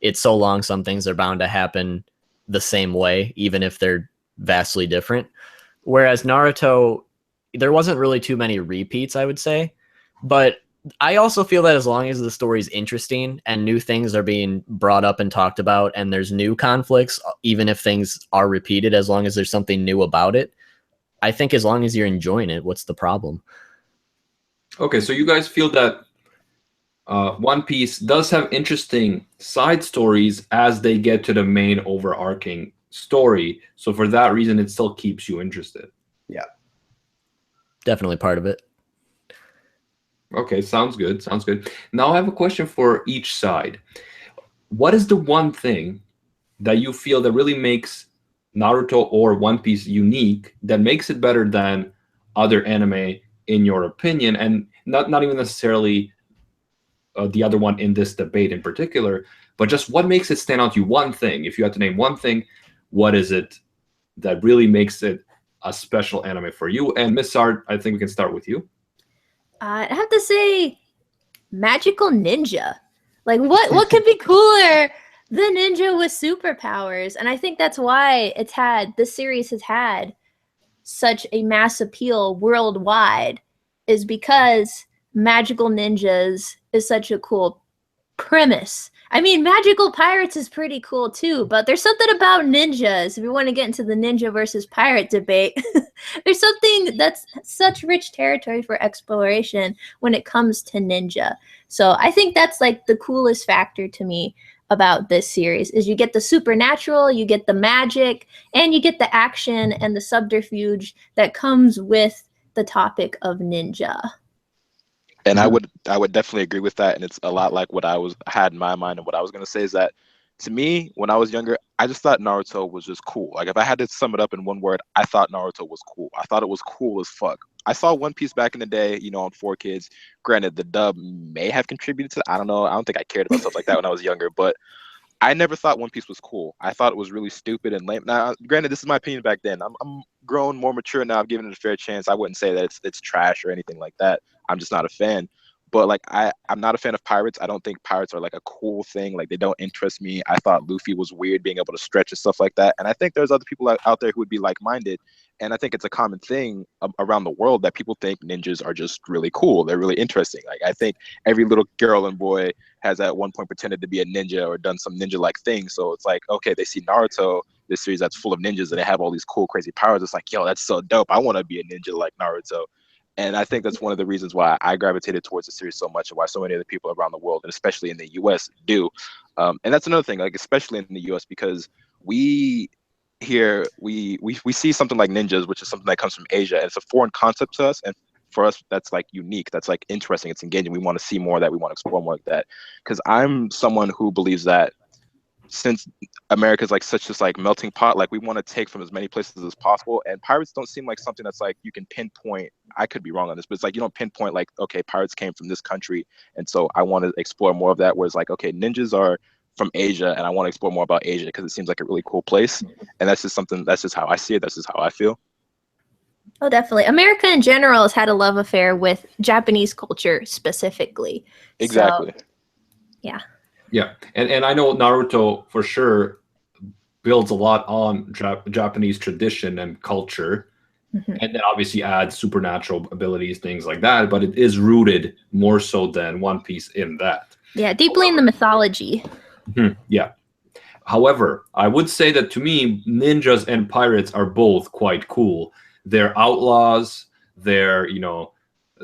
it's so long, some things are bound to happen the same way, even if they're vastly different. Whereas Naruto, there wasn't really too many repeats, I would say. But I also feel that as long as the story's interesting and new things are being brought up and talked about, and there's new conflicts, even if things are repeated, as long as there's something new about it, I think as long as you're enjoying it, what's the problem? Okay, so you guys feel that One Piece does have interesting side stories as they get to the main overarching story. So for that reason, it still keeps you interested. Yeah. Definitely part of it. Okay, sounds good. Sounds good. Now I have a question for each side. What is the one thing that you feel that really makes Naruto or One Piece unique that makes it better than other anime in your opinion? And not even necessarily the other one in this debate in particular, but just what makes it stand out to you? One thing, if you had to name one thing, what is it that really makes it a special anime for you? And missART, I think we can start with you. I have to say, magical ninja. Like, what could be cooler than ninja with superpowers? And I think that's why this series has had such a mass appeal worldwide, is because magical ninjas is such a cool premise. I mean, magical pirates is pretty cool too, but there's something about ninjas. If we want to get into the ninja versus pirate debate, there's something that's such rich territory for exploration when it comes to ninja. So I think that's like the coolest factor to me about this series, is you get the supernatural, you get the magic, and you get the action and the subterfuge that comes with the topic of ninja. And I would definitely agree with that. And it's a lot like what had in my mind. And what I was going to say is that, to me, when I was younger, I just thought Naruto was just cool. Like, if I had to sum it up in one word, I thought Naruto was cool. I thought it was cool as fuck. I saw One Piece back in the day, on 4Kids. Granted, the dub may have contributed to, I don't know. I don't think I cared about stuff like that when I was younger, but I never thought One Piece was cool. I thought it was really stupid and lame. Now, granted, this is my opinion back then. I'm grown, more mature now. I've given it a fair chance. I wouldn't say that it's trash or anything like that. I'm just not a fan. But like, I'm not a fan of pirates. I don't think pirates are like a cool thing. Like, they don't interest me. I thought Luffy was weird, being able to stretch and stuff like that. And I think there's other people out there who would be like-minded. And I think it's a common thing around the world that people think ninjas are just really cool. They're really interesting. Like, I think every little girl and boy has at one point pretended to be a ninja or done some ninja-like thing. So it's like, okay, they see Naruto, this series that's full of ninjas, and they have all these cool, crazy powers. It's like, yo, that's so dope. I want to be a ninja like Naruto. And I think that's one of the reasons why I gravitated towards the series so much, and why so many other people around the world, and especially in the US, do. And that's another thing, like, especially in the US, because we see something like ninjas, which is something that comes from Asia, and it's a foreign concept to us. And for us, that's like unique. That's like interesting. It's engaging. We want to see more of that. We want to explore more of that. Because I'm someone who believes that since America is like such this like melting pot, like, we want to take from as many places as possible. And pirates don't seem like something that's like you can pinpoint. I could be wrong on this, but it's like you don't pinpoint like, okay, pirates came from this country, and so I want to explore more of that. Whereas like, okay, ninjas are from Asia, and I want to explore more about Asia because it seems like a really cool place. And that's just something. That's just how I see it. That's just how I feel. Oh, definitely. America in general has had a love affair with Japanese culture specifically. Exactly. So, yeah. Yeah, and I know Naruto for sure builds a lot on Japanese tradition and culture, and then obviously adds supernatural abilities, things like that. But it is rooted more so than One Piece in that. Yeah, deeply in the mythology. Yeah. However, I would say that to me, ninjas and pirates are both quite cool. They're outlaws. They're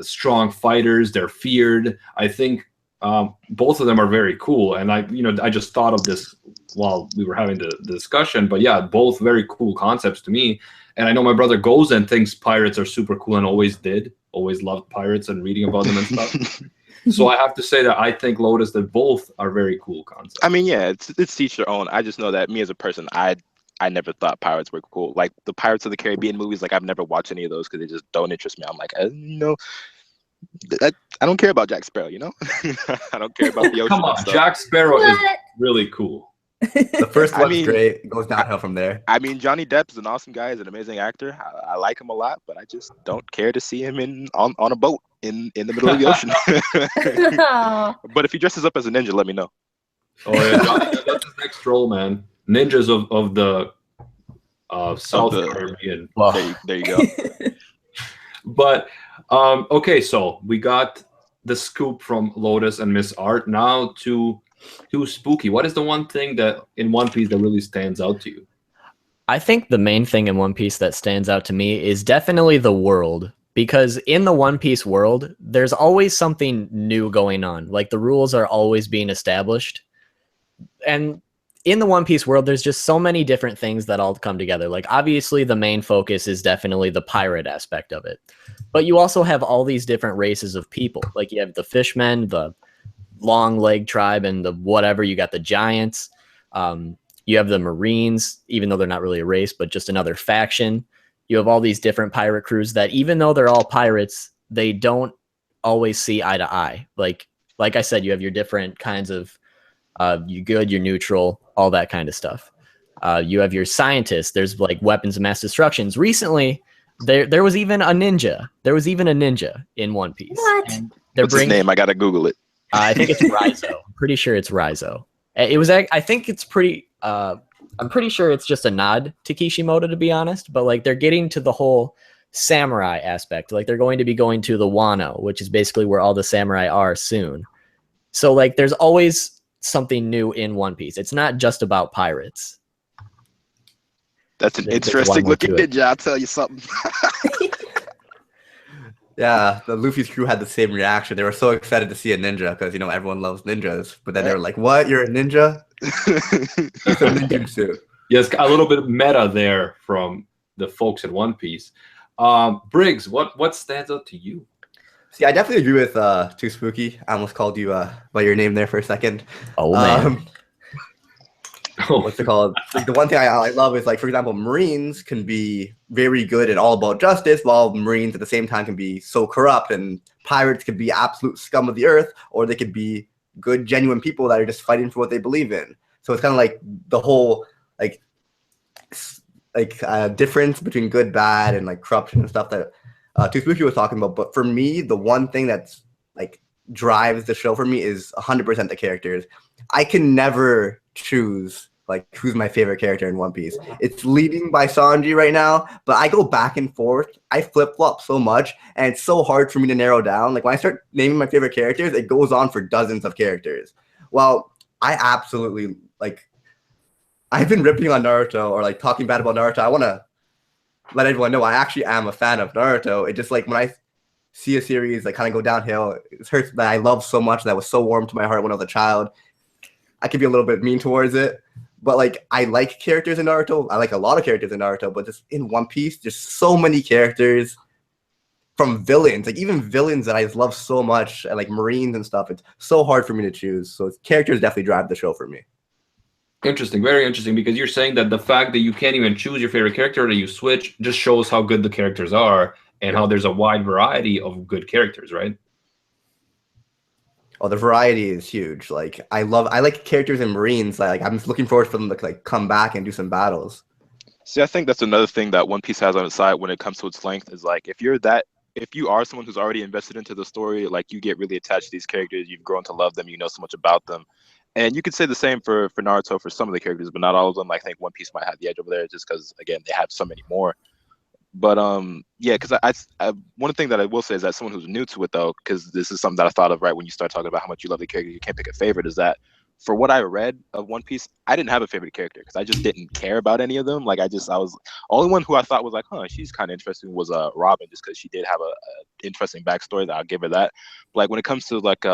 strong fighters. They're feared. I think. Both of them are very cool, and I just thought of this while we were having the discussion. But yeah, both very cool concepts to me. And I know my brother goes and thinks pirates are super cool, and always loved pirates and reading about them and stuff. So I have to say that I think, Lotus, that both are very cool concepts. I mean, yeah, it's each their own. I just know that me as a person, I never thought pirates were cool. Like the Pirates of the Caribbean movies, like I've never watched any of those because they just don't interest me. I'm like, I don't care about Jack Sparrow, I don't care about the ocean. Come on, Jack Sparrow is really cool. The first one's great. It goes downhill from there. I mean, Johnny Depp is an awesome guy. He's an amazing actor. I like him a lot, but I just don't care to see him on a boat in the middle of the ocean. But if he dresses up as a ninja, let me know. Oh yeah, that's his next role, man. Ninjas of the South Caribbean. Well, there you go. But okay, so we got the scoop from Lotus and missART. Now to Spooky. What is the one thing that in One Piece that really stands out to you? I think the main thing in One Piece that stands out to me is definitely the world. Because in the One Piece world, there's always something new going on. Like, the rules are always being established. And in the One Piece world, there's just so many different things that all come together. Like, obviously, the main focus is definitely the pirate aspect of it. But you also have all these different races of people. Like, you have the fishmen, the long leg tribe, and the whatever. You got the giants. You You have the Marines, even though they're not really a race, but just another faction. You have all these different pirate crews that, even though they're all pirates, they don't always see eye to eye. Like I said, you have your different kinds of you good, you're neutral, all that kind of stuff. You have your scientists. There's like weapons of mass destructions. Recently, there was even a ninja. There was even a ninja in One Piece. What? And What's his name? I gotta Google it. I think it's Raizo. I'm pretty sure it's Raizo. It was. I think it's pretty. I'm pretty sure it's just a nod to Kishimoto, to be honest. But like they're getting to the whole samurai aspect. Like they're going to be going to the Wano, which is basically where all the samurai are soon. So like there's always something new in One Piece. It's not just about pirates. That's an There's interesting one more looking to it. ninja. I'll tell you something. Yeah, the Luffy's crew had the same reaction. They were so excited to see a ninja because everyone loves ninjas. But then they were like, "What? You're a ninja? It's a ninjutsu." Yes, a little bit of meta there from the folks in One Piece. Briggs, what stands out to you? See, I definitely agree with Too Spooky. I almost called you by your name there for a second. Oh man. What's it called? Like, the one thing I love is, like, for example, Marines can be very good and all about justice, while Marines at the same time can be so corrupt, and pirates could be absolute scum of the earth, or they could be good, genuine people that are just fighting for what they believe in. So it's kind of like the whole difference between good, bad, and like corruption and stuff that Too Spooky was talking about. But for me, the one thing that's like drives the show for me is 100% the characters. I can never choose like who's my favorite character in One Piece. It's leading by Sanji right now, but I go back and forth. I flip-flop so much, and it's so hard for me to narrow down. Like when I start naming my favorite characters, it goes on for dozens of characters. Well, I absolutely I've been ripping on Naruto or like talking bad about Naruto. I want to let everyone know I actually am a fan of Naruto. It just, like, when I see a series like kind of go downhill, it hurts that I love so much, that was so warm to my heart when I was a child. I could be a little bit mean towards it, but like I like characters in Naruto. I like a lot of characters in Naruto, but just in One Piece, there's so many characters, from villains, like even villains that I love so much, and like Marines and stuff. It's so hard for me to choose. So characters definitely drive the show for me. Interesting, very interesting, because you're saying that the fact that you can't even choose your favorite character, that you switch, just shows how good the characters are and how there's a wide variety of good characters, right? Oh, the variety is huge. Like I like characters in Marines. Like I'm just looking forward for them to like come back and do some battles. See, I think that's another thing that One Piece has on its side when it comes to its length is like if you are someone who's already invested into the story, like you get really attached to these characters, you've grown to love them, you know so much about them. And you could say the same for Naruto for some of the characters, but not all of them. I think One Piece might have the edge over there just because, again, they have so many more. But yeah, because I one thing that I will say is that someone who's new to it, though, because this is something that I thought of right when you start talking about how much you love the character, you can't pick a favorite, is that for what I read of One Piece, I didn't have a favorite character because I just didn't care about any of them. Like I was only one who I thought was like, she's kind of interesting was Robin, just because she did have a interesting backstory. That I'll give her that. But like when it comes to like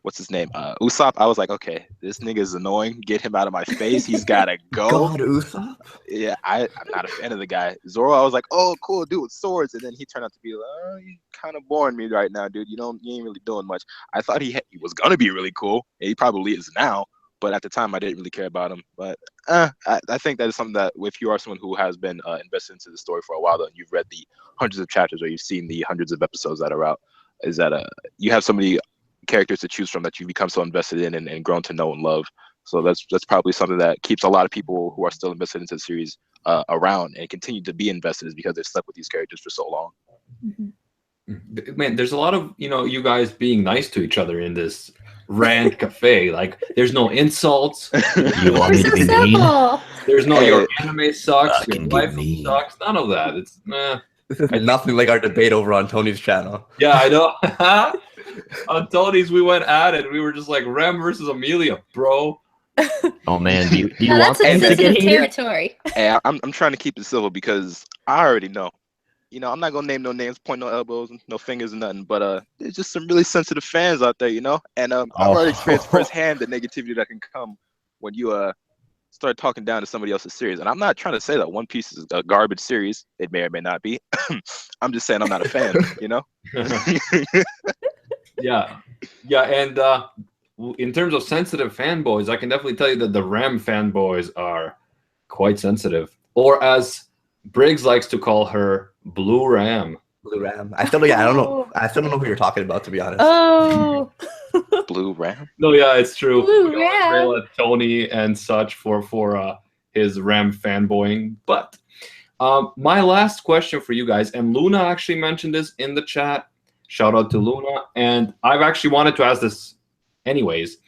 what's his name? Usopp. I was like, okay, this nigga is annoying. Get him out of my face. He's gotta go. God, Usopp. Yeah, I'm not a fan of the guy. Zoro, I was like, oh, cool, dude with swords, and then he turned out to be like, you kind of boring me right now, dude. You ain't really doing much. I thought he was gonna be really cool, and he probably is now. But at the time, I didn't really care about him. But I think that is something that if you are someone who has been invested into the story for a while, though, and you've read the hundreds of chapters or you've seen the hundreds of episodes that are out, is that you have so many characters to choose from that you become so invested in and grown to know and love. So that's probably something that keeps a lot of people who are still invested into the series around and continue to be invested, is because they've stuck with these characters for so long. Mm-hmm. Man, there's a lot of you guys being nice to each other in this Rant Cafe. Like there's no insults. You want me to be mean? There's no your anime sucks, your Fucking life mean. sucks. None of that. It's This is nothing like our debate over on Tony's channel. yeah, I know. On Tony's, we went at it. We were just like Rem versus Amelia, bro. Oh man, do you Now, want that's them to get sensitive heated? territory. Hey, I'm trying to keep it civil because I already know. I'm not gonna name no names, point no elbows, no fingers, or nothing. But there's just some really sensitive fans out there, And I've already experienced firsthand the negativity that can come when you start talking down to somebody else's series. And I'm not trying to say that One Piece is a garbage series. It may or may not be. I'm just saying I'm not a fan. Yeah, and in terms of sensitive fanboys, I can definitely tell you that the Ram fanboys are quite sensitive, or as Briggs likes to call her, Blue Ram. Blue Ram. I still I don't know. I still don't know who you're talking about, to be honest. Oh, Blue Ram. No, yeah, it's true. Blue We always rail Ram. at Tony and such for his Ram fanboying. But my last question for you guys, and Luna actually mentioned this in the chat. Shout out to Luna. And I've actually wanted to ask this anyways.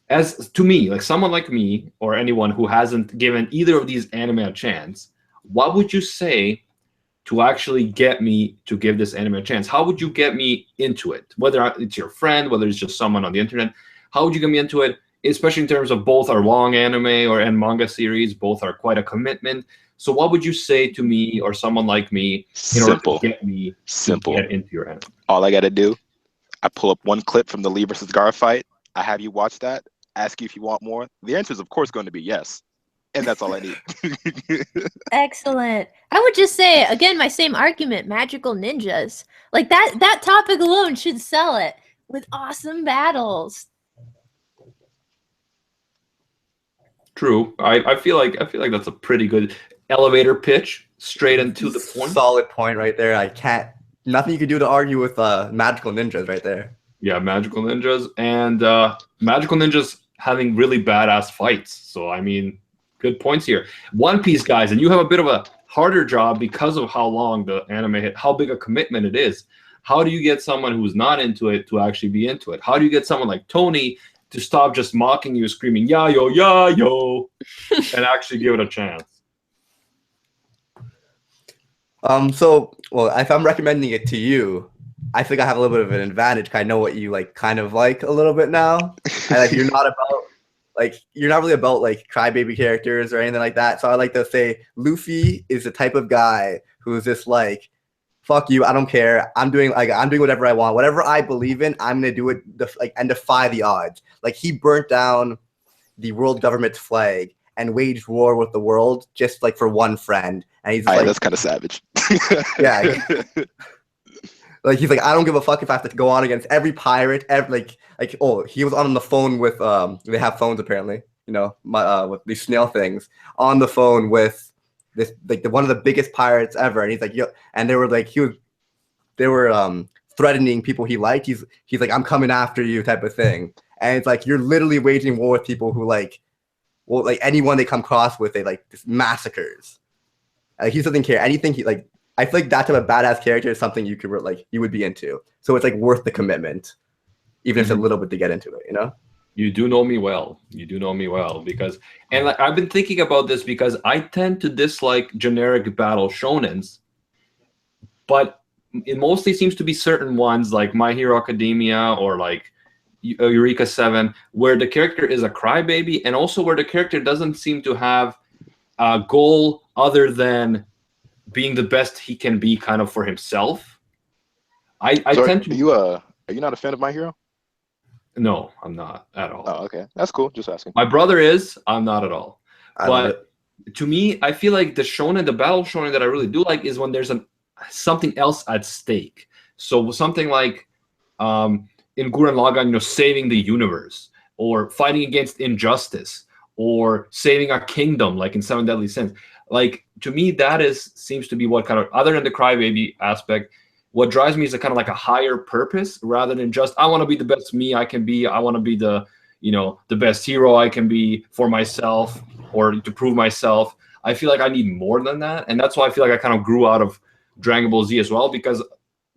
As to me, like someone like me or anyone who hasn't given either of these anime a chance, what would you say to actually get me to give this anime a chance? How would you get me into it? Whether it's your friend, whether it's just someone on the internet, how would you get me into it? Especially in terms of both are long anime and manga series, both are quite a commitment. So what would you say to me or someone like me in order to get me to get into your anime? All I got to do, I pull up one clip from the Lee versus Gar fight. I have you watch that, ask you if you want more. The answer is, of course, going to be yes. And that's all I need. Excellent. I would just say, again, my same argument, magical ninjas. Like that topic alone should sell it with awesome battles. True. I feel like that's a pretty good elevator pitch, straight and to the point. Solid point right there. Nothing you can do to argue with magical ninjas right there. Yeah, magical ninjas and magical ninjas having really badass fights. So I mean, good points here. One Piece, guys, and you have a bit of a harder job because of how long the anime, how big a commitment it is. How do you get someone who's not into it to actually be into it? How do you get someone like Tony to stop just mocking you, screaming "ya yo," and actually give it a chance? So, well, if I'm recommending it to you, I think I have a little bit of an advantage. I know what you like, kind of like a little bit now. And like, you're not really about like crybaby characters or anything like that. So I like to say Luffy is the type of guy who's just like, fuck you, I don't care. I'm doing whatever I want. Whatever I believe in, I'm gonna do it and defy the odds. Like he burnt down the world government's flag and waged war with the world just like for one friend. And he's like, that's kind of savage. Yeah. Like he's like, I don't give a fuck if I have to go on against every pirate, he was on the phone with they have phones apparently, you know, with these snail things on the phone with this like one of the biggest pirates ever, and he's like, yo, and they were threatening people he liked. He's like, I'm coming after you type of thing, and it's like you're literally waging war with people who like anyone they come across with, they like just massacres. He doesn't care anything. I feel like that type of badass character is something you would be into. So it's like worth the commitment, even if it's a little bit to get into it, you know? You do know me well. You do know me well because, and like I've been thinking about this because I tend to dislike generic battle shonens, but it mostly seems to be certain ones like My Hero Academia or like Eureka 7, where the character is a crybaby and also where the character doesn't seem to have a goal other than being the best he can be kind of for himself. I tend to... Are you not a fan of My Hero? No, I'm not at all. Oh, okay. That's cool. Just asking. My brother is. I'm not at all. But to me, I feel like the battle shonen that I really do like is when there's something else at stake. So something like in Gurren Lagann, you know, saving the universe or fighting against injustice or saving a kingdom like in Seven Deadly Sins. Like, to me, that seems to be what kind of, other than the crybaby aspect, what drives me is a kind of like a higher purpose rather than just, I want to be the best me I can be. I want to be the best hero I can be for myself or to prove myself. I feel like I need more than that. And that's why I feel like I kind of grew out of Dragon Ball Z as well, because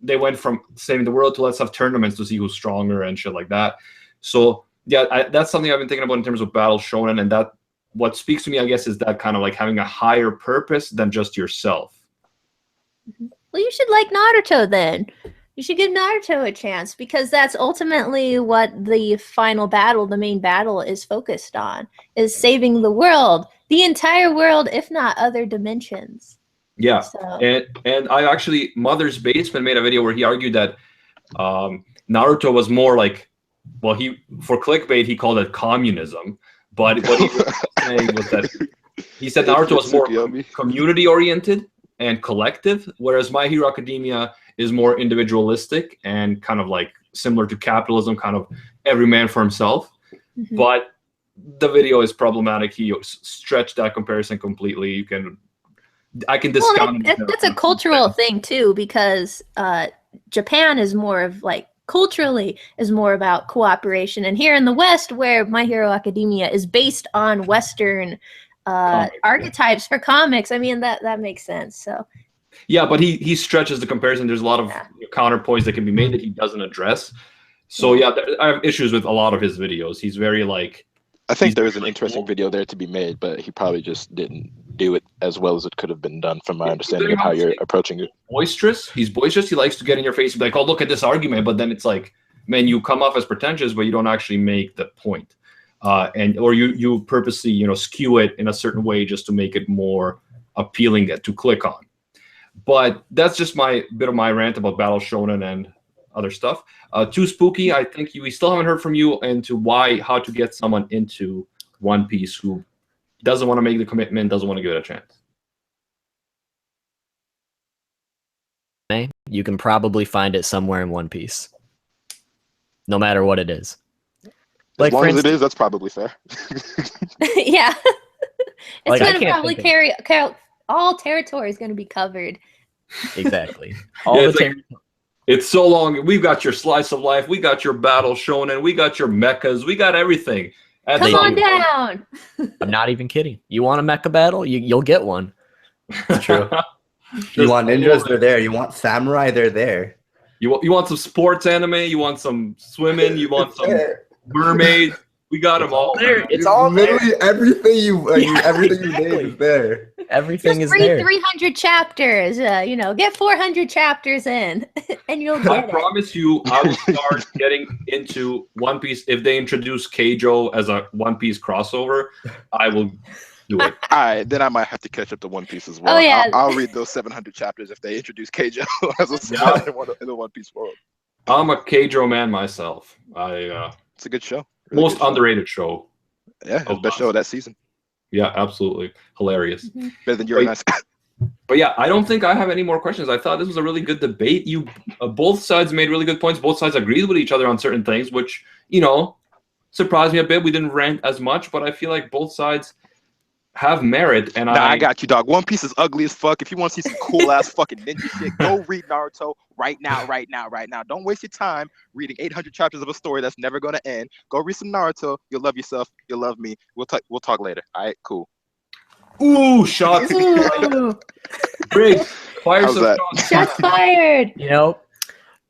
they went from saving the world to let's have tournaments to see who's stronger and shit like that. So yeah, that's something I've been thinking about in terms of battle shonen, and that what speaks to me, I guess, is that kind of like having a higher purpose than just yourself. Well, you should like Naruto then. You should give Naruto a chance because that's ultimately what the final battle, the main battle, is focused on, is saving the world, the entire world, if not other dimensions. Yeah, so. and I actually, Mother's Basement made a video where he argued that Naruto was more like, well, for clickbait, he called it communism. But what he was saying was that he said Naruto was more community-oriented and collective, whereas My Hero Academia is more individualistic and kind of like similar to capitalism, kind of every man for himself. But the video is problematic. He stretched that comparison completely. I can discount it. That's a cultural thing too, because Japan is more of like culturally is more about cooperation, and here in the West, where My Hero Academia is based on Western archetypes for comics, I mean that makes sense. So yeah, but he stretches the comparison. There's a lot of counterpoints that can be made that he doesn't address. So yeah, I have issues with a lot of his videos. He's very like. I think there is an interesting video there to be made, but he probably just didn't do it as well as it could have been done, from my understanding of how you're approaching it. Boisterous. He's boisterous. He likes to get in your face and be like, "Oh, look at this argument," but then it's like, man, you come off as pretentious, but you don't actually make the point, or you purposely skew it in a certain way just to make it more appealing to click on. But that's just my bit of my rant about Battle Shonen and other stuff. Too Spooky, I think we still haven't heard from you into how to get someone into One Piece who doesn't want to make the commitment, doesn't want to give it a chance. You can probably find it somewhere in One Piece, no matter what it is. As long as it is, that's probably fair. Yeah, it's Like, going to probably carry all territory is going to be covered. Exactly. It's so long. We've got your slice of life. We got your Battle Shonen. We got your mechas. We got everything. Come on down. I'm not even kidding. You want a mecha battle? You'll get one. It's true. You want ninjas? They're there. You want samurai? They're there. You want some sports anime? You want some swimming? You want some mermaids? We got them all there. It's all literally there. everything you name is there. Everything Just is there. 300 chapters. Get 400 chapters in, and you'll get I promise you, I will start getting into One Piece if they introduce Keijo as a One Piece crossover. I will do it. All right, then I might have to catch up to One Piece as well. Oh, yeah. I'll read those 700 chapters if they introduce Keijo as a spot in the One Piece world. I'm a Keijo man myself. It's a good show. Really most good underrated show. Yeah, it was the best show of that season. Yeah, absolutely. Hilarious. Better than Yuri Nice. But yeah, I don't think I have any more questions. I thought this was a really good debate. Both sides made really good points. Both sides agreed with each other on certain things, which, surprised me a bit. We didn't rant as much, but I feel like both sides have merit. And I got you, dog. One Piece is ugly as fuck. If you want to see some cool ass fucking ninja shit, go read Naruto right now. Don't waste your time reading 800 chapters of a story that's never gonna end. Go read some Naruto. You'll love yourself. You'll love me. We'll talk later. All right, cool. Ooh, shots. Great. Fire some shots. Shots fired.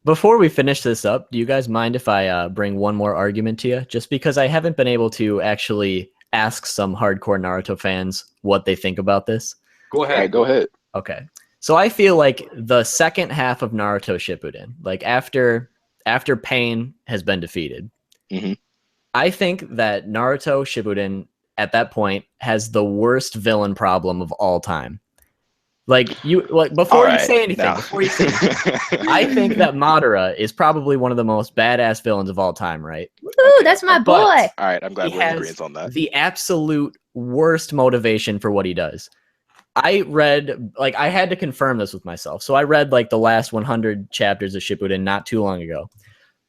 Before we finish this up, do you guys mind if I bring one more argument to you? Just because I haven't been able to actually ask some hardcore Naruto fans what they think about this. Go ahead. Right, go ahead. Okay. So I feel like the second half of Naruto Shippuden, like after Pain has been defeated, I think that Naruto Shippuden at that point has the worst villain problem of all time. Before you say anything, I think that Madara is probably one of the most badass villains of all time, right? Ooh, that's my boy. All right, I'm glad we're in agreement on that. The absolute worst motivation for what he does. I had to confirm this with myself. So I read the last 100 chapters of Shippuden not too long ago.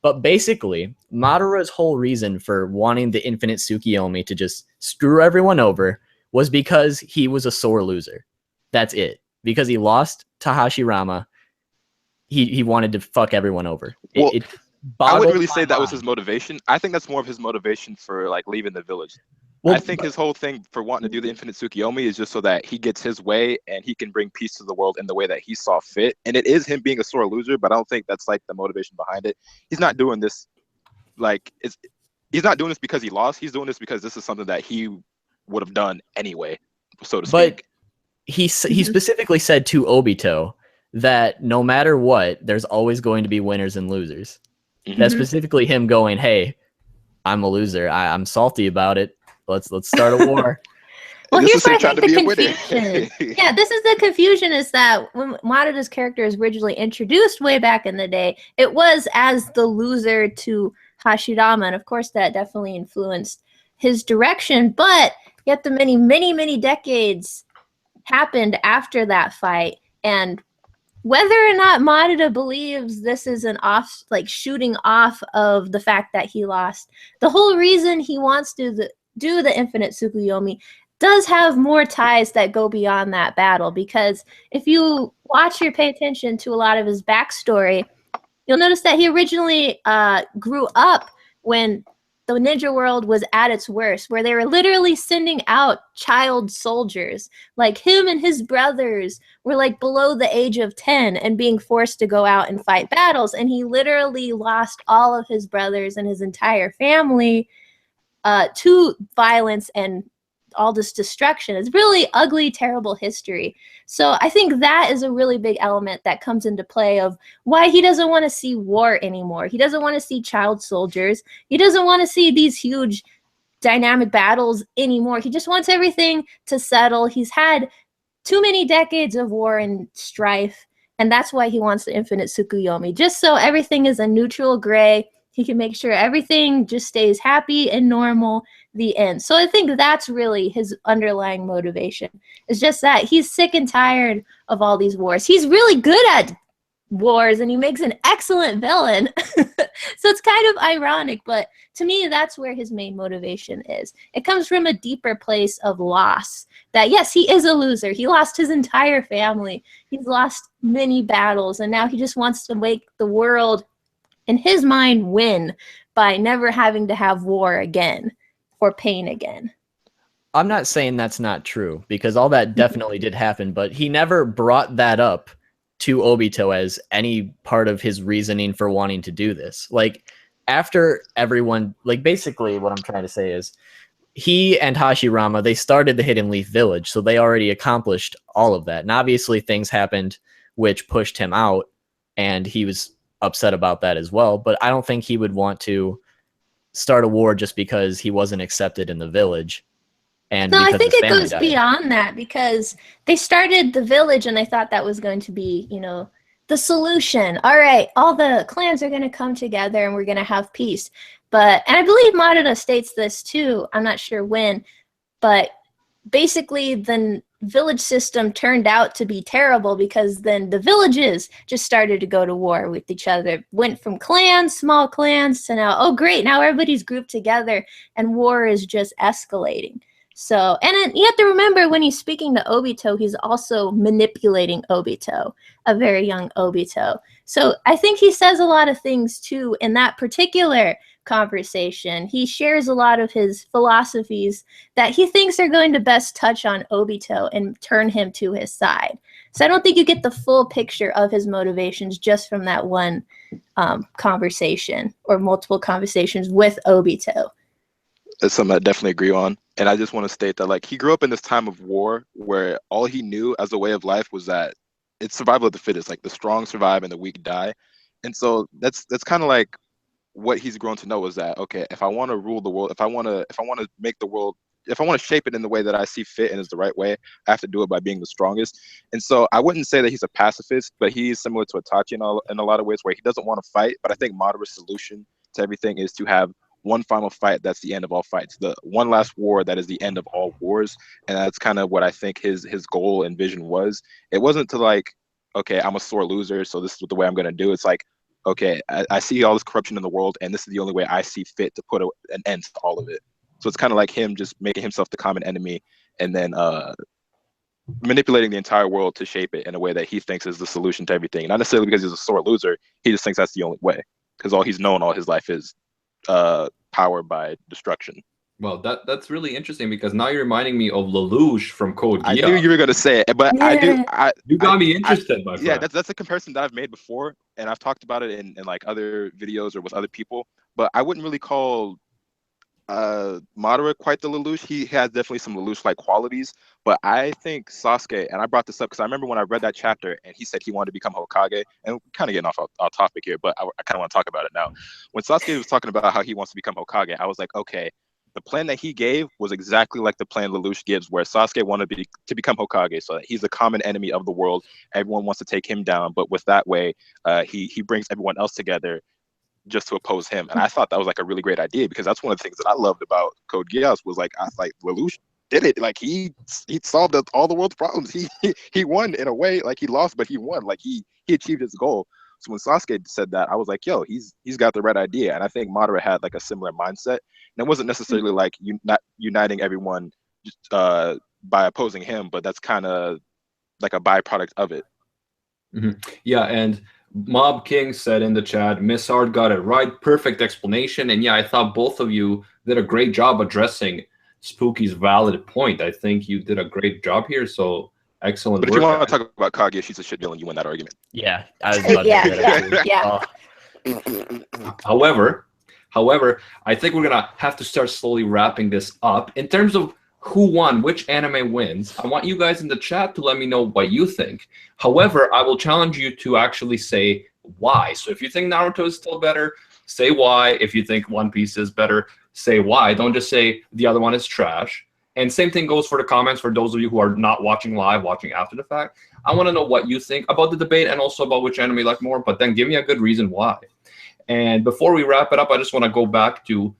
But basically, Madara's whole reason for wanting the infinite Tsukiyomi to just screw everyone over was because he was a sore loser. That's it. Because he lost to Hashirama, he wanted to fuck everyone over. I wouldn't really say that was his motivation. I think that's more of his motivation for leaving the village. I think his whole thing for wanting to do the infinite Tsukiyomi is just so that he gets his way and he can bring peace to the world in the way that he saw fit. And it is him being a sore loser, but I don't think that's the motivation behind it. He's not doing this he's not doing this because he lost. He's doing this because this is something that he would have done anyway, so to speak. But he specifically said to Obito that no matter what, there's always going to be winners and losers. That's specifically him going, "Hey, I'm a loser. I'm salty about it. Let's start a war." Well, here's where I think the confusion. Yeah, this is the confusion, is that when Madara's character was originally introduced way back in the day, it was as the loser to Hashirama, and of course that definitely influenced his direction. But yet the many, many, many decades happened after that fight, and whether or not Madara believes this is an shooting off of the fact that he lost, the whole reason he wants to do the Infinite Tsukuyomi does have more ties that go beyond that battle, because if you watch or pay attention to a lot of his backstory, you'll notice that he originally grew up when the ninja world was at its worst, where they were literally sending out child soldiers. Like, him and his brothers were like below the age of 10 and being forced to go out and fight battles. And he literally lost all of his brothers and his entire family to violence and all this destruction. It's really ugly, terrible history. So I think that is a really big element that comes into play of why he doesn't want to see war anymore. He doesn't want to see child soldiers. He doesn't want to see these huge dynamic battles anymore. He just wants everything to settle. He's had too many decades of war and strife, and that's why he wants the Infinite Tsukuyomi, just so everything is a neutral gray. He can make sure everything just stays happy and normal, the end. So I think that's really his underlying motivation. It's just that he's sick and tired of all these wars. He's really good at wars, and he makes an excellent villain. So it's kind of ironic, but to me, that's where his main motivation is. It comes from a deeper place of loss. That, yes, he is a loser. He lost his entire family. He's lost many battles, and now he just wants to make the world, in his mind, win by never having to have war again or pain again. I'm not saying that's not true, because all that definitely did happen, but he never brought that up to Obito as any part of his reasoning for wanting to do this. Like, after everyone, like, basically what I'm trying to say is he and Hashirama, they started the Hidden Leaf Village, so they already accomplished all of that. And obviously things happened which pushed him out, and he was upset about that as well. But I don't think he would want to start a war just because he wasn't accepted in the village. And no, I think his it family goes died. beyond that, because they started the village and they thought that was going to be, you know, the solution. All right, all the clans are going to come together and we're going to have peace. But, and I believe Madara states this too, I'm not sure when, but basically the village system turned out to be terrible, because then the villages just started to go to war with each other. Went from clans, small clans, to now, oh great, now everybody's grouped together and war is just escalating. So, and then you have to remember, when he's speaking to Obito, he's also manipulating Obito, a very young Obito. So I think he says a lot of things too in that particular conversation. He shares a lot of his philosophies that he thinks are going to best touch on Obito and turn him to his side. So I don't think you get the full picture of his motivations just from that one conversation or multiple conversations with Obito. That's something I definitely agree on. And I just want to state that, like, he grew up in this time of war where all he knew as a way of life was that it's survival of the fittest, like the strong survive and the weak die. And so that's kind of like what he's grown to know, is that, okay, if I want to rule the world, if I want to make the world, if I want to shape it in the way that I see fit and is the right way, I have to do it by being the strongest. And so I wouldn't say that he's a pacifist, but he's similar to Itachi in a lot of ways, where he doesn't want to fight. But I think Madara's solution to everything is to have one final fight that's the end of all fights, the one last war that is the end of all wars. And that's kind of what I think his goal and vision was. It wasn't to, like, okay, I'm a sore loser, so this is the way I'm going to do. It's like, okay, I see all this corruption in the world, and this is the only way I see fit to put an end to all of it. So it's kind of like him just making himself the common enemy, and then manipulating the entire world to shape it in a way that he thinks is the solution to everything. Not necessarily because he's a sore loser, he just thinks that's the only way, because all he's known all his life is power by destruction. Well, that's really interesting, because now you're reminding me of Lelouch from Code Geass. I knew you were going to say it, but Yeah. You got me interested, my friend. Yeah, that's a comparison that I've made before, and I've talked about it in like other videos or with other people. But I wouldn't really call Madara quite the Lelouch. He has definitely some Lelouch-like qualities, but I think Sasuke, and I brought this up because I remember when I read that chapter and he said he wanted to become Hokage, and we're kind of getting off topic here, but I kind of want to talk about it now. When Sasuke was talking about how he wants to become Hokage, I was like, okay, the plan that he gave was exactly like the plan Lelouch gives, where Sasuke wanted to become Hokage, so that he's a common enemy of the world. Everyone wants to take him down, but with that way, he brings everyone else together just to oppose him. And I thought that was like a really great idea, because that's one of the things that I loved about Code Geass was like, I like Lelouch did it. Like he solved all the world's problems. He won in a way. Like he lost, but he won. Like he achieved his goal. So when Sasuke said that, I was like, yo, he's got the right idea. And I think Madara had like a similar mindset. And it wasn't necessarily like not uniting everyone by opposing him, but that's kind of like a byproduct of it. Yeah, and Mob King said in the chat, missART got it right. Perfect explanation. And yeah, I thought both of you did a great job addressing Spooky's valid point. I think you did a great job here. So excellent But work. if you want to talk about Kaguya, she's a shit villain, you win that argument. Yeah, I was about to say that. Yeah. However, I think we're gonna have to start slowly wrapping this up. In terms of who won, which anime wins, I want you guys in the chat to let me know what you think. However, I will challenge you to actually say why. So if you think Naruto is still better, say why. If you think One Piece is better, say why. Don't just say the other one is trash. And same thing goes for the comments for those of you who are not watching live, watching after the fact. I want to know what you think about the debate and also about which anime you like more, but then give me a good reason why. And before we wrap it up, I just want to go back to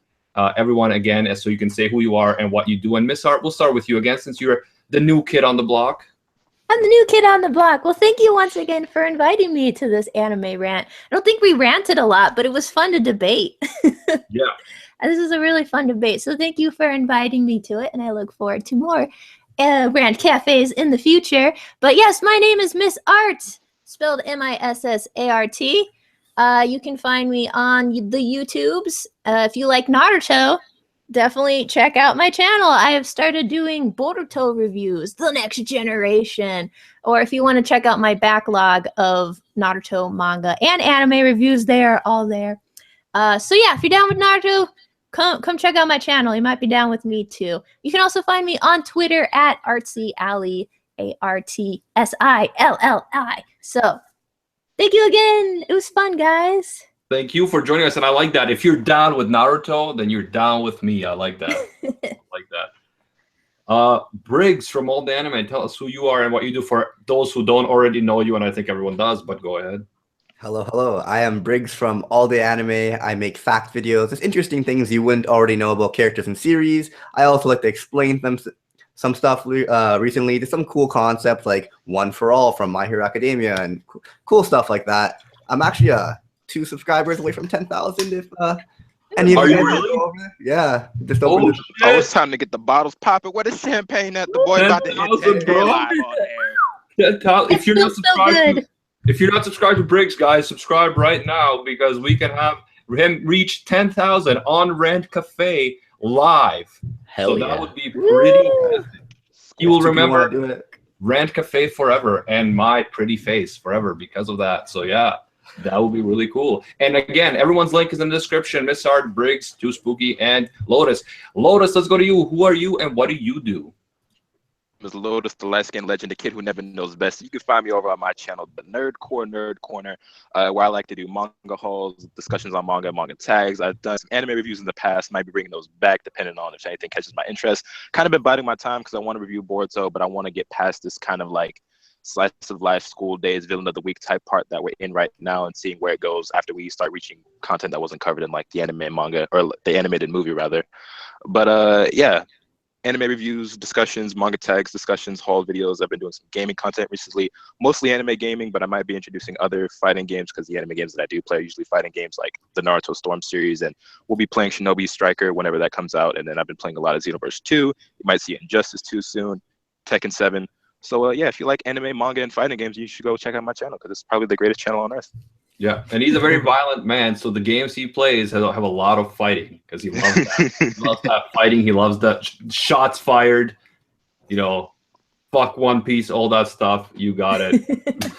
everyone again, so you can say who you are and what you do. And missART, we'll start with you again since you're the new kid on the block. I'm the new kid on the block. Well, thank you once again for inviting me to this anime rant. I don't think we ranted a lot, but it was fun to debate. Yeah. And this is a really fun debate. So thank you for inviting me to it. And I look forward to more Rant Cafes in the future. But yes, my name is missART, spelled MISSART. You can find me on the YouTubes. If you like Naruto, definitely check out my channel. I have started doing Boruto reviews, The Next Generation. Or if you want to check out my backlog of Naruto manga and anime reviews, they are all there. So yeah, if you're down with Naruto, come check out my channel. You might be down with me too. You can also find me on Twitter at ArtsyAllie, ARTSILLI. So thank you again. It was fun, guys. Thank you for joining us, and I like that. If you're down with Naruto, then you're down with me. I like that. I like that. Briggs from All the Anime, tell us who you are and what you do for those who don't already know you, and I think everyone does, but go ahead. Hello. I am Briggs from All the Anime. I make fact videos. There's interesting things you wouldn't already know about characters and series. I also like to explain them some stuff recently. There's some cool concepts like One for All from My Hero Academia and cool stuff like that. I'm actually 2 subscribers away from 10,000. If any of you guys really? go over there. Yeah, just Oh, open Oh, it's time to get the bottles popping. What is champagne at? The boy about to hit 10,000, 10K bro. live on air. If you're It not feels so subscribed, good. if you're not subscribed to Briggs, guys, subscribe right now because we can have him reach 10,000 on Rant Cafe live. Hell So yeah. that would be pretty epic. You will Two people wanna remember do it. Rant Cafe forever and my pretty face forever because of that. So yeah, that would be really cool. And again, everyone's link is in the description. missART, Briggs, Too Spooky, and Lotus. Lotus, let's go to you. Who are you and what do you do? Ms. Lotus, the light-skinned legend, the kid who never knows best. You can find me over on my channel, the Nerd Corner, where I like to do manga hauls, discussions on manga tags. I've done some anime reviews in the past, might be bringing those back depending on if anything catches my interest. Kind of been biding my time because I want to review Boruto, but I want to get past this kind of like slice of life, school days, villain of the week type part that we're in right now and seeing where it goes after we start reaching content that wasn't covered in like the anime manga or the animated movie rather. But yeah. Anime reviews, discussions, manga tags, discussions, haul videos. I've been doing some gaming content recently, mostly anime gaming, but I might be introducing other fighting games because the anime games that I do play are usually fighting games like the Naruto Storm series, and we'll be playing Shinobi Striker whenever that comes out. And then I've been playing a lot of Xenoverse 2. You might see Injustice 2 soon, Tekken 7. So yeah, if you like anime, manga, and fighting games, you should go check out my channel because it's probably the greatest channel on earth. Yeah, and he's a very violent man, so the games he plays have a lot of fighting because he loves that. He loves that fighting. He loves that shots fired. You know, fuck One Piece, all that stuff. You got it.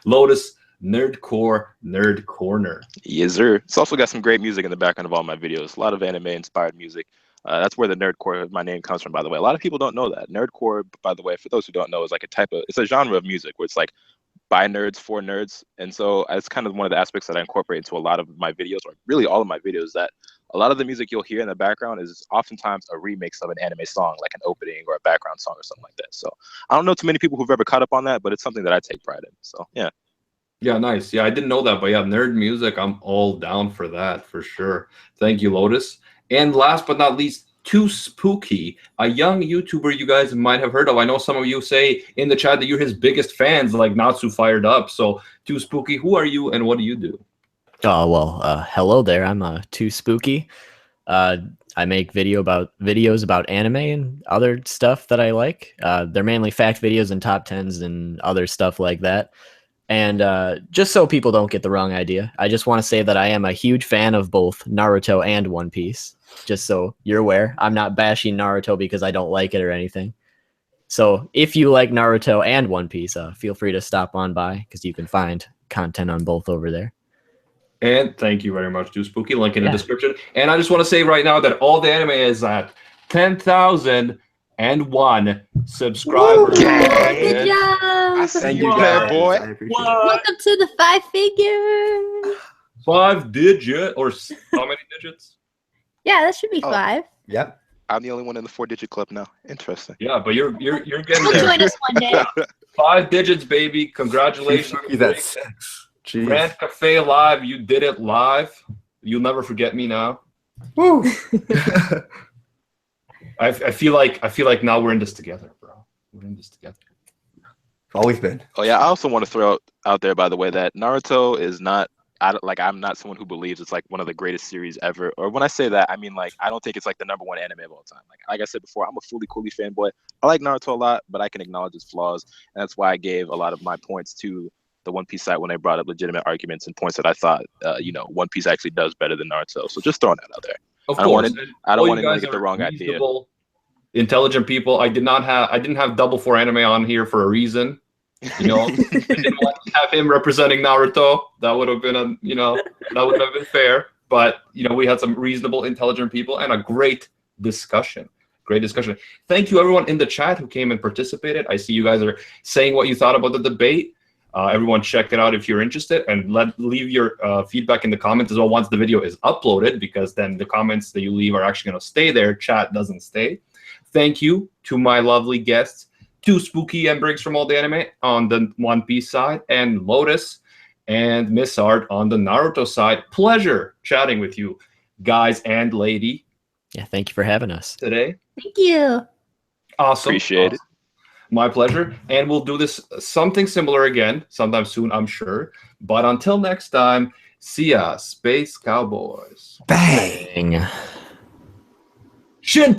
Lotus, Nerd Corner. Yes, sir. It's also got some great music in the background of all my videos. A lot of anime-inspired music. That's where the Nerdcore, my name comes from, by the way. A lot of people don't know that. Nerdcore, by the way, for those who don't know, is like it's a genre of music where it's like by nerds for nerds. And so it's kind of one of the aspects that I incorporate into a lot of my videos, or really all of my videos, that a lot of the music you'll hear in the background is oftentimes a remix of an anime song, like an opening or a background song or something like that. So I don't know too many people who've ever caught up on that, but it's something that I take pride in. So yeah. Yeah, nice. Yeah, I didn't know that, but yeah, nerd music, I'm all down for that for sure. Thank you, Lotus. And last but not least, Too Spooky, a young YouTuber you guys might have heard of. I know some of you say in the chat that you're his biggest fans, like Natsu Fired Up. So, Too Spooky, who are you and what do you do? Oh, well, hello there. I'm Too Spooky. I make videos about anime and other stuff that I like. They're mainly fact videos and top 10s and other stuff like that. And just so people don't get the wrong idea, I just want to say that I am a huge fan of both Naruto and One Piece. Just so you're aware, I'm not bashing Naruto because I don't like it or anything. So if you like Naruto and One Piece, feel free to stop on by because you can find content on both over there. And thank you very much, Too Spooky. Link in the description. And I just want to say right now that all the anime is at 10,001 subscribers. Good job. I see you there, boy. Welcome to the 5 figure. 5 digit or how many digits? Yeah, that should be 5. Yep. I'm the only one in the 4-digit club now. Interesting. Yeah, but you're getting You'll there. join us one day. 5 digits, baby. Congratulations. That's 6. Jeez. Rant Café live. You did it live. You'll never forget me now. Woo. I feel like now we're in this together, bro. We're in this together. Always been. Oh yeah, I also want to throw out there, by the way, that Naruto is not. I'm not someone who believes it's like one of the greatest series ever. Or when I say that, I mean like I don't think it's like the #1 anime of all time. Like I said before, I'm a fully Cooley fanboy. I like Naruto a lot, but I can acknowledge its flaws, and that's why I gave a lot of my points to the One Piece site when they brought up legitimate arguments and points that I thought, One Piece actually does better than Naruto. So just throwing that out there. Of I don't course. I don't All want you anyone guys to get the are wrong idea. reasonable, intelligent people. I didn't have Double Four Anime on here for a reason. I didn't want to have him representing Naruto. That would have been that would have been fair. But we had some reasonable, intelligent people and a great discussion. Great discussion. Thank you everyone in the chat who came and participated. I see you guys are saying what you thought about the debate. Everyone check it out if you're interested, and leave your feedback in the comments as well once the video is uploaded, because then the comments that you leave are actually going to stay there. Chat doesn't stay. Thank you to my lovely guests, Too Spooky and Briggs from All the Anime on the One Piece side, and Lotus and missART on the Naruto side. Pleasure chatting with you guys and lady. Yeah, thank you for having us Today. Thank you. Awesome. Appreciate it. My pleasure. And we'll do this something similar again sometime soon, I'm sure. But until next time, see ya, Space Cowboys. Bang. Shin